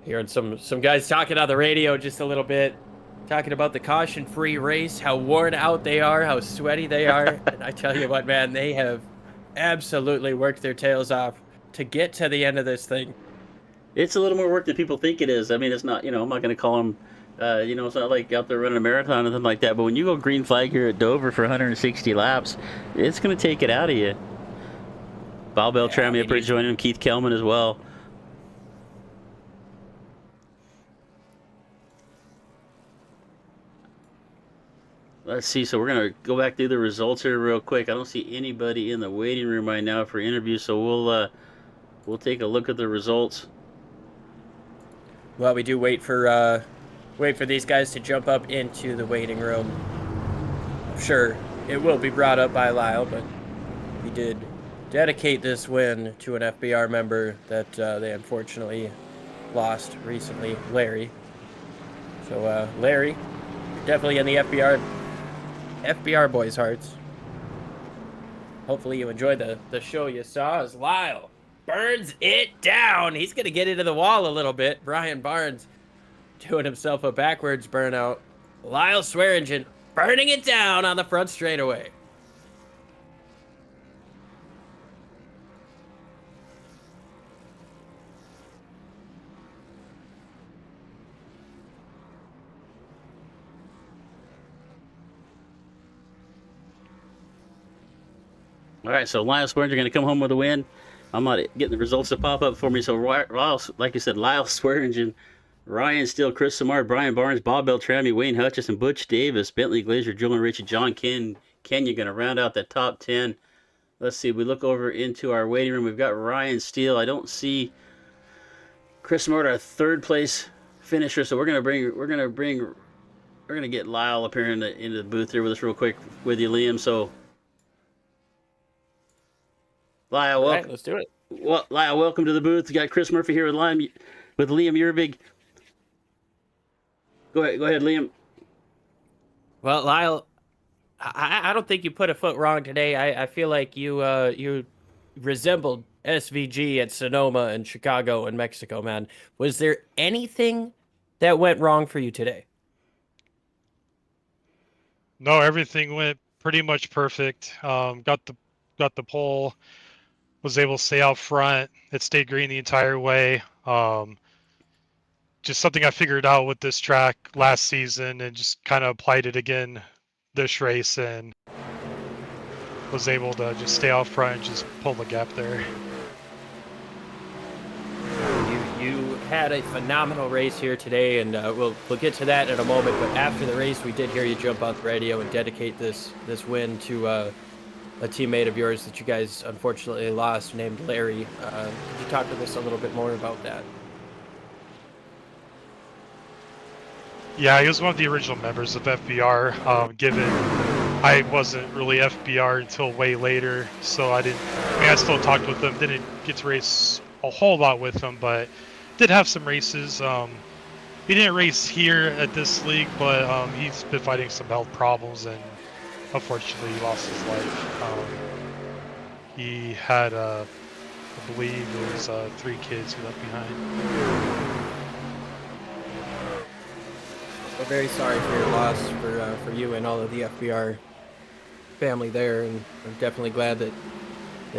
Hearing some guys talking on the radio just a little bit, talking about the caution-free race, how worn out they are, how sweaty they are. And I tell you what, man, they have absolutely worked their tails off to get to the end of this thing. It's a little more work than people think it is. I mean, it's not, I'm not going to call them, it's not like out there running a marathon or anything like that. But when you go green flag here at Dover for 160 laps, it's going to take it out of you. Bob Beltrami up here joining him, Keith Kelman as well. Let's see. So we're going to go back through the results here real quick. I don't see anybody in the waiting room right now for interviews, so we'll take a look at the results. Well, we do wait for these guys to jump up into the waiting room. I'm sure it will be brought up by Lyle, but we did dedicate this win to an FBR member that they unfortunately lost recently, Larry. So Larry, definitely in the FBR boys' hearts. Hopefully you enjoyed the show you saw as Lyle burns it down. He's going to get into the wall a little bit. Brian Barnes doing himself a backwards burnout. Lyle Swearingen burning it down on the front straightaway. All right, so Lyle Swearingen going to come home with a win. I'm not getting the results to pop up for me. So, Lyle, like I said, Lyle Swearingen, Ryan Steele, Chris Simard, Brian Barnes, Bob Beltrami, Wayne Hutchison, Butch Davis, Bentley Glazer, Julian Ritchie, John Kenya going to round out that top 10. Let's see. We look over into our waiting room. We've got Ryan Steele. I don't see Chris Simard, our 3rd place finisher. So we're gonna get Lyle up here into the booth here with us real quick with you, Liam. So. Lyle, welcome. Right, let's do it. Well, Lyle, welcome to the booth. We got Chris Murphy here with Liam Urbig. Go ahead, Liam. Well, Lyle, I don't think you put a foot wrong today. I feel like you resembled SVG at Sonoma and Chicago and Mexico, man. Was there anything that went wrong for you today? No, everything went pretty much perfect. Got the pole. Was able to stay out front. It stayed green the entire way. Just something I figured out with this track last season and just kind of applied it again this race and was able to just stay out front and just pull the gap there. You had a phenomenal race here today, and we'll get to that in a moment. But after the race, we did hear you jump on the radio and dedicate this win to a teammate of yours that you guys unfortunately lost, named Larry. Could you talk to us a little bit more about that? Yeah, he was one of the original members of FBR. Given I wasn't really FBR until way later, so I didn't. I mean, I still talked with him. Didn't get to race a whole lot with him, but did have some races. He didn't race here at this league, but he's been fighting some health problems, and unfortunately, he lost his life. He had, I believe, it was 3 kids he left behind. We're very sorry for your loss for you and all of the FBR family there, and I'm definitely glad that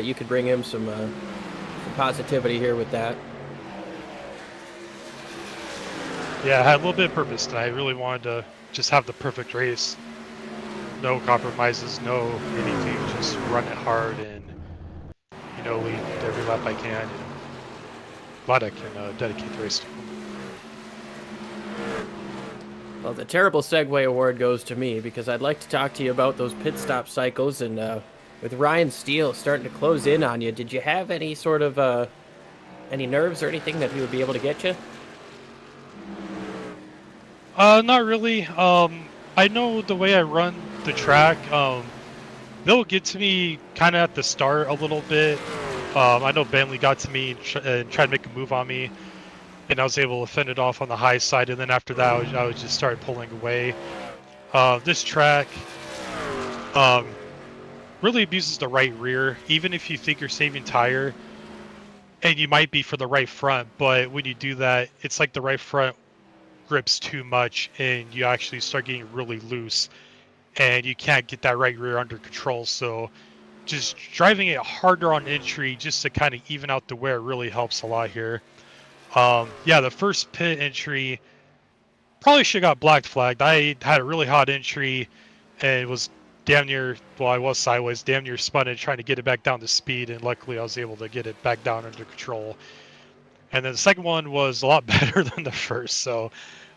you could bring him some positivity here with that. Yeah, I had a little bit of purpose tonight. I really wanted to just have the perfect race. No compromises, no anything. Just run it hard and, lead every lap I can. And glad I can dedicate the race to him. Well, the terrible segue award goes to me because I'd like to talk to you about those pit stop cycles, and with Ryan Steele starting to close in on you, did you have any sort of any nerves or anything that he would be able to get you? Not really. I know the way I run the track, they'll get to me kind of at the start a little bit. I know Bentley got to me and tried to make a move on me, and I was able to fend it off on the high side, and then after that, I would just start pulling away. This track really abuses the right rear, even if you think you're saving tire, and you might be for the right front, but when you do that, it's like the right front grips too much, and you actually start getting really loose, and you can't get that right rear under control. So just driving it harder on entry just to kind of even out the wear really helps a lot here. Yeah, the first pit entry probably should have got black flagged. I had a really hot entry and it was damn near, well, I was sideways, damn near spun it trying to get it back down to speed, and luckily I was able to get it back down under control. And then the second one was a lot better than the first. So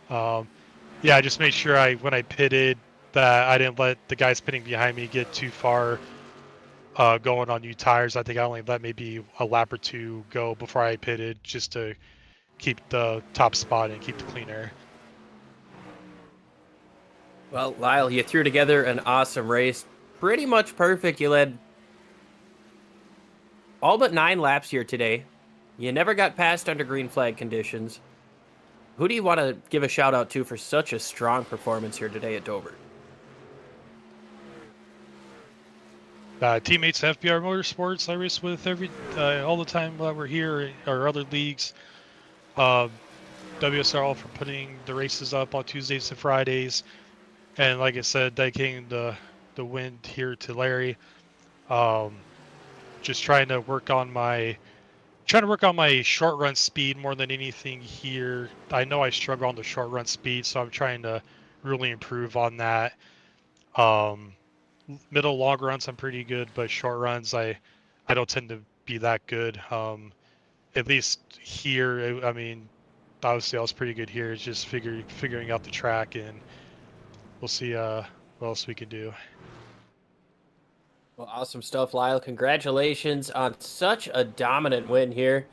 yeah, I just made sure when I pitted that I didn't let the guys pitting behind me get too far going on new tires. I think I only let maybe a lap or 2 go before I pitted, just to keep the top spot and keep the clean air. Well, Lyle, you threw together an awesome race. Pretty much perfect. You led all but 9 laps here today. You never got past under green flag conditions. Who do you want to give a shout out to for such a strong performance here today at Dover? Teammates at FBR Motorsports I race with all the time while we're here, or other leagues. WSRL for putting the races up on Tuesdays and Fridays, and like I said, dedicating the win here to Larry. Just trying to work on my short run speed more than anything here. I know I struggle on the short run speed, so I'm trying to really improve on that. Middle long runs I'm pretty good, but short runs I don't tend to be that good. At least here, I mean, obviously I was pretty good here. It's just figuring out the track, and we'll see what else we can do. Well, awesome stuff, Lyle. Congratulations on such a dominant win here.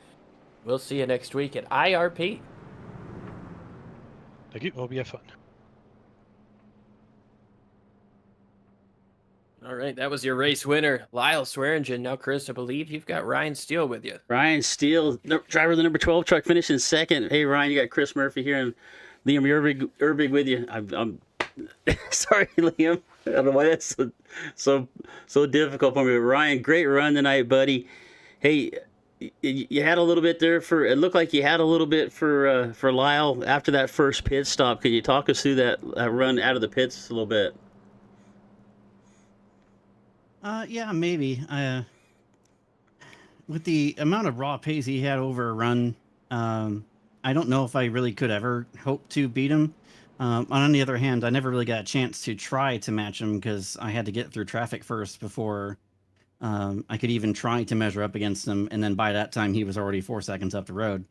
We'll see you next week at IRP. Thank you. It'll be fun. All right, that was your race winner, Lyle Swearingen. Now, Chris, I believe you've got Ryan Steele with you. Ryan Steele, driver of the number 12 truck, finishing second. Hey, Ryan, you got Chris Murphy here and Liam Urbig with you. I'm sorry, Liam. I don't know why that's so difficult for me. But Ryan, great run tonight, buddy. Hey, you had a little bit there it looked like you had a little bit for Lyle after that first pit stop. Could you talk us through that run out of the pits a little bit? Yeah, maybe. With the amount of raw pace he had over a run, I don't know if I really could ever hope to beat him. On the other hand, I never really got a chance to try to match him because I had to get through traffic first before I could even try to measure up against him. And then by that time, he was already 4 seconds up the road.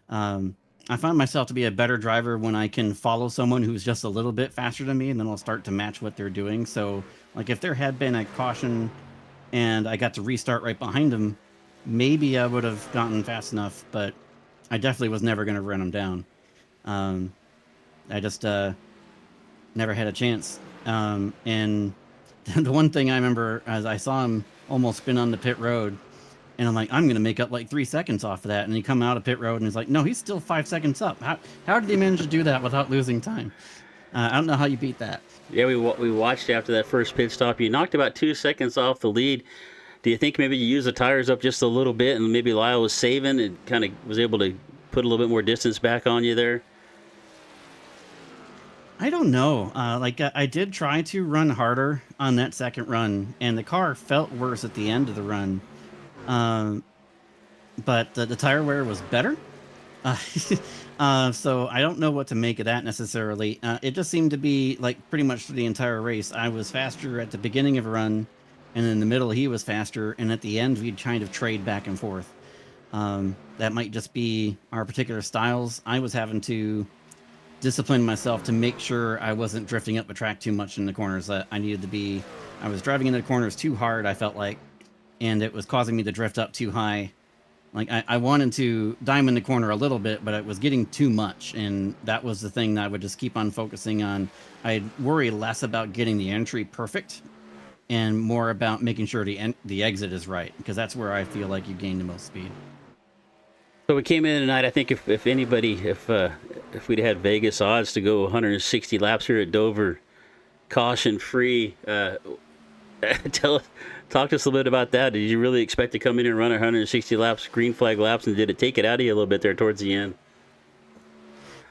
I find myself to be a better driver when I can follow someone who's just a little bit faster than me, and then I'll start to match what they're doing. So, like, if there had been a caution and I got to restart right behind him, maybe I would have gotten fast enough, but I definitely was never going to run him down. I just never had a chance. And the one thing I remember as I saw him almost spin on the pit road, and I'm like, I'm gonna make up like 3 seconds off of that. And he come out of pit road and he's like, no, he's still 5 seconds up. How did he manage to do that without losing time? I don't know how you beat that. Yeah, we watched after that first pit stop. You knocked about 2 seconds off the lead. Do you think maybe you used the tires up just a little bit, and maybe Lyle was saving and kind of was able to put a little bit more distance back on you there? I don't know. I did try to run harder on that second run, and the car felt worse at the end of the run. Um, but the tire wear was better. Uh, so I don't know what to make of that necessarily. It just seemed to be like pretty much for the entire race. I was faster at the beginning of a run, and in the middle he was faster, and at the end we'd kind of trade back and forth. That might just be our particular styles. I was having to discipline myself to make sure I wasn't drifting up the track too much in the corners. That I needed to be. I was driving into the corners too hard, I felt like, and it was causing me to drift up too high. Like I wanted to diamond the corner a little bit, but it was getting too much, and that was the thing that I would just keep on focusing on. I'd worry less about getting the entry perfect, and more about making sure the exit is right, because that's where I feel like you gain the most speed. So we came in tonight. I think if we'd had Vegas odds to go 160 laps here at Dover, caution free, talk to us a little bit about that. Did you really expect to come in and run 160 laps, green flag laps, and did it take it out of you a little bit there towards the end?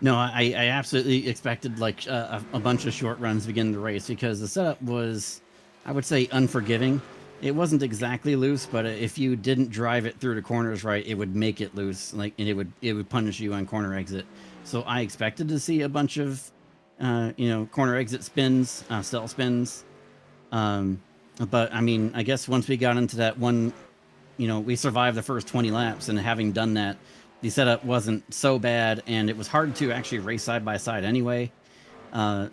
No, I absolutely expected like a bunch of short runs to begin the race, because the setup was, I would say, unforgiving. It wasn't exactly loose, but if you didn't drive it through the corners right, it would make it loose, like, and it would punish you on corner exit. So I expected to see a bunch of, corner exit spins, stealth spins. But I mean, I guess once we got into that one, we survived the first 20 laps, and having done that, the setup wasn't so bad, and it was hard to actually race side by side anyway.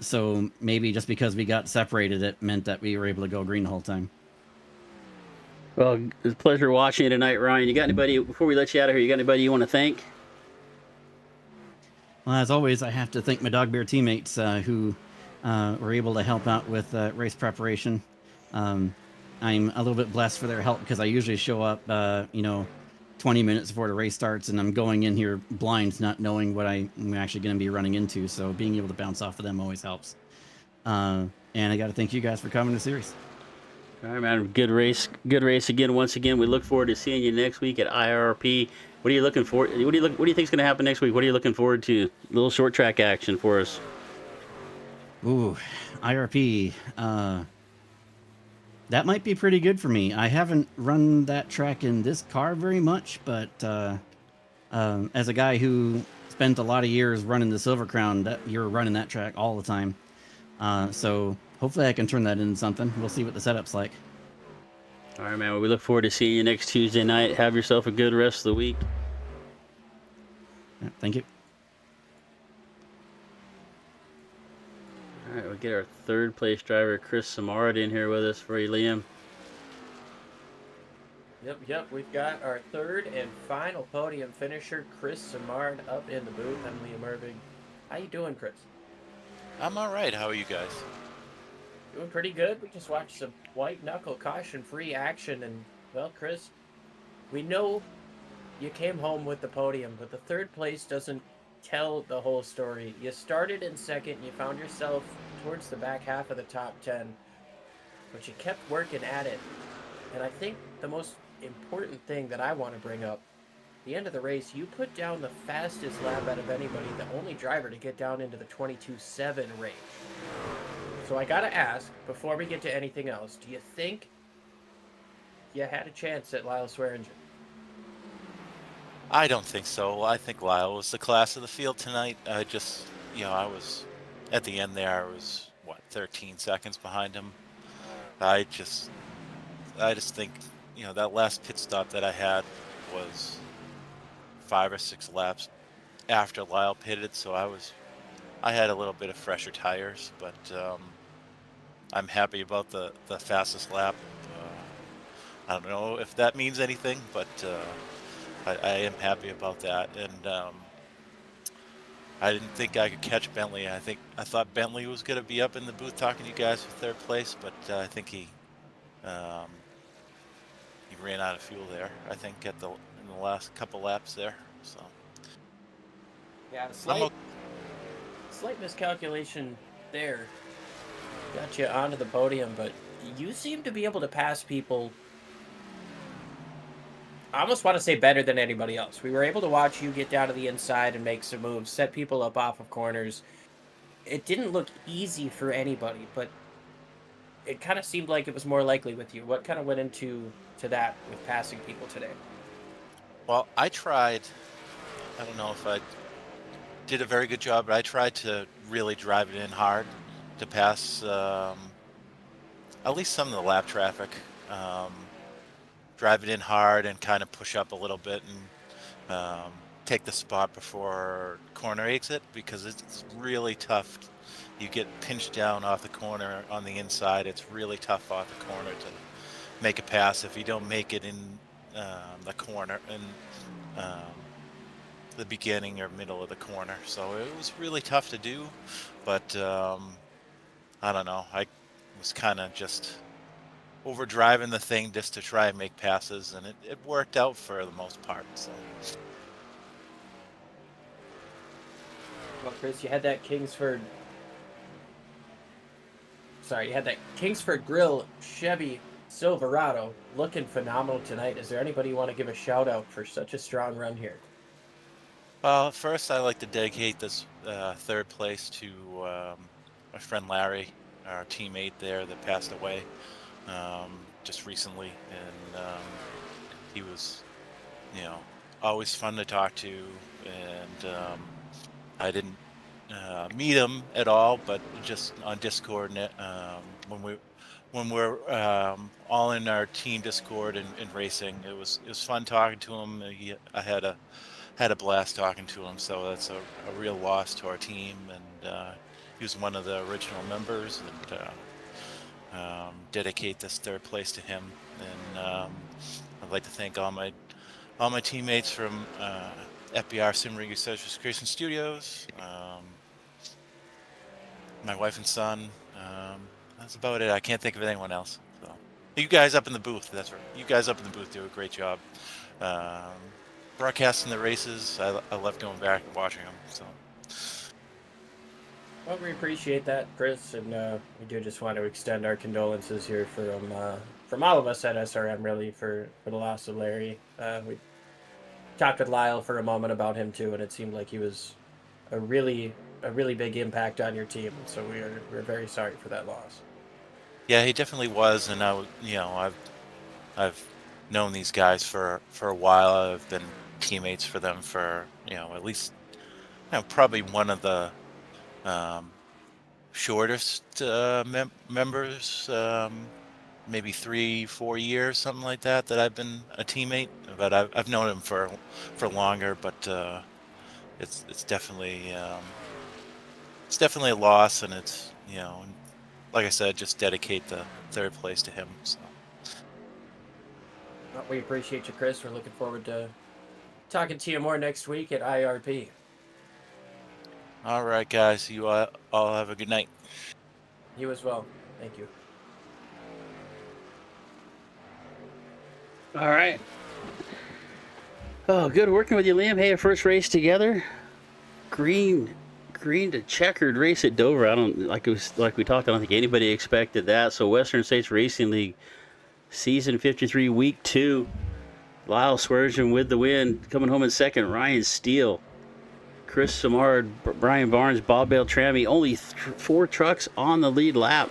So maybe just because we got separated, it meant that we were able to go green the whole time. Well, it's a pleasure watching you tonight, Ryan. You got anybody, before we let you out of here, you got anybody you want to thank? Well, as always, I have to thank my Dog Bear teammates who were able to help out with race preparation. I'm a little bit blessed for their help, because I usually show up, 20 minutes before the race starts, and I'm going in here blind, not knowing what I'm actually going to be running into. So being able to bounce off of them always helps. And I got to thank you guys for coming to the series. All right, man. Good race again. Once again, we look forward to seeing you next week at IRP. What are you looking for? What do you think is going to happen next week? What are you looking forward to? A little short track action for us. Ooh, IRP. That might be pretty good for me. I haven't run that track in this car very much, but as a guy who spent a lot of years running the Silver Crown, you're running that track all the time. So hopefully I can turn that into something. We'll see what the setup's like. All right, man. Well, we look forward to seeing you next Tuesday night. Have yourself a good rest of the week. Yeah, thank you. All right, we'll get our third place driver, Chris Samard, in here with us for you, Liam. Yep. We've got our third and final podium finisher, Chris Samard, up in the booth. I'm Liam Irving. How you doing, Chris? I'm all right. How are you guys? Doing pretty good. We just watched some white knuckle caution-free action, and well, Chris, we know you came home with the podium, but the third place doesn't tell the whole story. You started in second, and you found yourself towards the back half of the top 10, but you kept working at it. And I think the most important thing that I want to bring up, the end of the race, you put down the fastest lap out of anybody, the only driver to get down into the 22.7 range. So I gotta ask, before we get to anything else, do you think you had a chance at Lyle Swearingen? I don't think so. I think Lyle was the class of the field tonight. I was at the end there. I was 13 seconds behind him. I just think, that last pit stop that I had was 5 or 6 laps after Lyle pitted, so I had a little bit of fresher tires, but I'm happy about the fastest lap. I don't know if that means anything, but I am happy about that. And I didn't think I could catch Bentley. I thought Bentley was going to be up in the booth talking to you guys for third place, but I think um, he ran out of fuel there. I think in the last couple laps there. So Yeah, I'm slight miscalculation there. Got you onto the podium, but you seem to be able to pass people. I almost want to say better than anybody else. We were able to watch you get down to the inside and make some moves, set people up off of corners. It didn't look easy for anybody, but it kind of seemed like it was more likely with you. What kind of went into that with passing people today? Well, I tried. I don't know if I did a very good job, but I tried to really drive it in hard to pass at least some of the lap traffic. Drive it in hard and kind of push up a little bit and take the spot before corner exit, because it's really tough. You get pinched down off the corner on the inside. It's really tough off the corner to make a pass if you don't make it in the corner in the beginning or middle of the corner. So it was really tough to do, but I don't know. I was kind of just over driving the thing just to try and make passes, and it worked out for the most part. So Well, Chris, you had that Kingsford Grill Chevy Silverado looking phenomenal tonight. Is there anybody you want to give a shout out for such a strong run here? well, first I'd like to dedicate this third place to my friend Larry, our teammate there that passed away just recently, and he was, always fun to talk to, and I didn't meet him at all, but just on Discord, when we're all in our team Discord and racing, it was fun talking to him. I had a blast talking to him, so that's a real loss to our team, and he was one of the original members, and dedicate this third place to him. And I'd like to thank all my teammates from FBR Sim Rig Creation Studios, my wife and son. That's about it. I can't think of anyone else. So you guys up in the booth, that's right. You guys up in the booth do a great job broadcasting the races. I love going back and watching them. So. Well, we appreciate that, Chris, and we do just want to extend our condolences here from all of us at SRM, really, for the loss of Larry. We talked with Lyle for a moment about him too, and it seemed like he was a really big impact on your team. So we're very sorry for that loss. Yeah, he definitely was, and I've known these guys for a while. I've been teammates for them for at least probably one of the shortest members, maybe 3-4 years, something like that I've been a teammate. But I've known him for longer. But it's definitely a loss, and it's like I said, just dedicate the third place to him. So. Well, we appreciate you, Chris. We're looking forward to talking to you more next week at IRP. All right, guys. You all have a good night. You as well. Thank you. All right. Oh, good working with you, Liam. Hey, first race together. Green to checkered race at Dover. I don't like we talked. I don't think anybody expected that. So Western States Racing League, season 53, week 2. Lyle Swearingen with the win. Coming home in second, Ryan Steele. Chris Samard, Brian Barnes, Bob Beltrami. Only 4 trucks on the lead lap.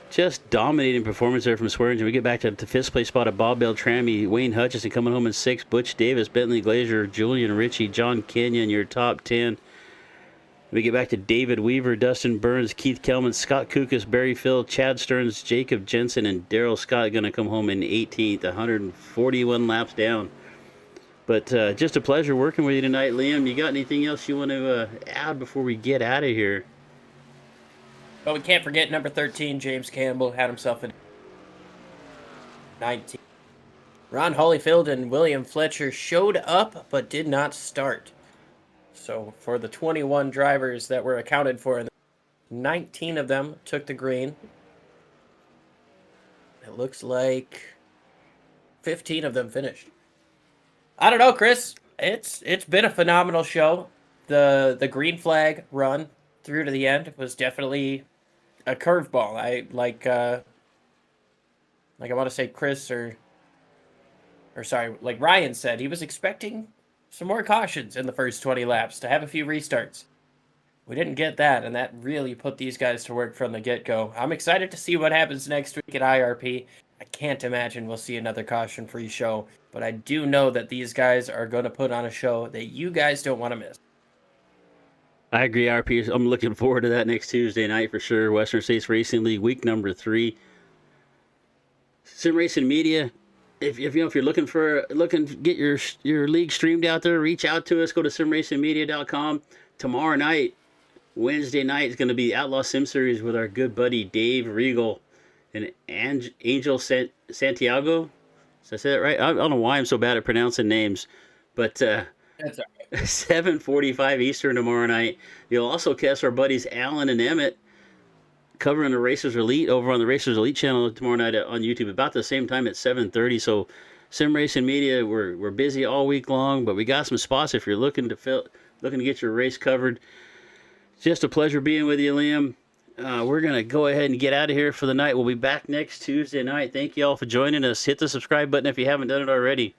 Just dominating performance there from Swearingen. We get back to the 5th place spot of Bob Beltrami. Wayne Hutchison coming home in 6th. Butch Davis, Bentley Glazier, Julian Ritchie, John Kenyon, your top 10. We get back to David Weaver, Dustin Burns, Keith Kelman, Scott Kukas, Barry Phil, Chad Stearns, Jacob Jensen, and Daryl Scott going to come home in 18th, 141 laps down. But just a pleasure working with you tonight, Liam. You got anything else you want to add before we get out of here? Well, we can't forget number 13, James Campbell, had himself in 19. Ron Holyfield and William Fletcher showed up but did not start. So for the 21 drivers that were accounted for, 19 of them took the green. It looks like 15 of them finished. I don't know, Chris. It's been a phenomenal show. The green flag run through to the end was definitely a curveball. I want to say Chris or sorry, like Ryan said, he was expecting some more cautions in the first 20 laps to have a few restarts. We didn't get that, and that really put these guys to work from the get-go. I'm excited to see what happens next week at IRP. I can't imagine we'll see another caution-free show, but I do know that these guys are going to put on a show that you guys don't want to miss. I agree, RP. I'm looking forward to that next Tuesday night for sure. Western States Racing League, week number 3. Sim Racing Media. If you're looking to get your league streamed out there, reach out to us. Go to simracingmedia.com. Tomorrow night, Wednesday night, is going to be Outlaw Sim Series with our good buddy Dave Regal and Angel Santiago. Did I say that right? I don't know why I'm so bad at pronouncing names, but That's all right. 7:45 Eastern tomorrow night. You'll also catch our buddies Alan and Emmett covering the Racers Elite over on the Racers Elite channel tomorrow night on YouTube about the same time at 7:30. So Sim Racing Media, we're busy all week long, but we got some spots if you're looking to get your race covered. Just a pleasure being with you, Liam. We're going to go ahead and get out of here for the night. We'll be back next Tuesday night. Thank you all for joining us. Hit the subscribe button if you haven't done it already.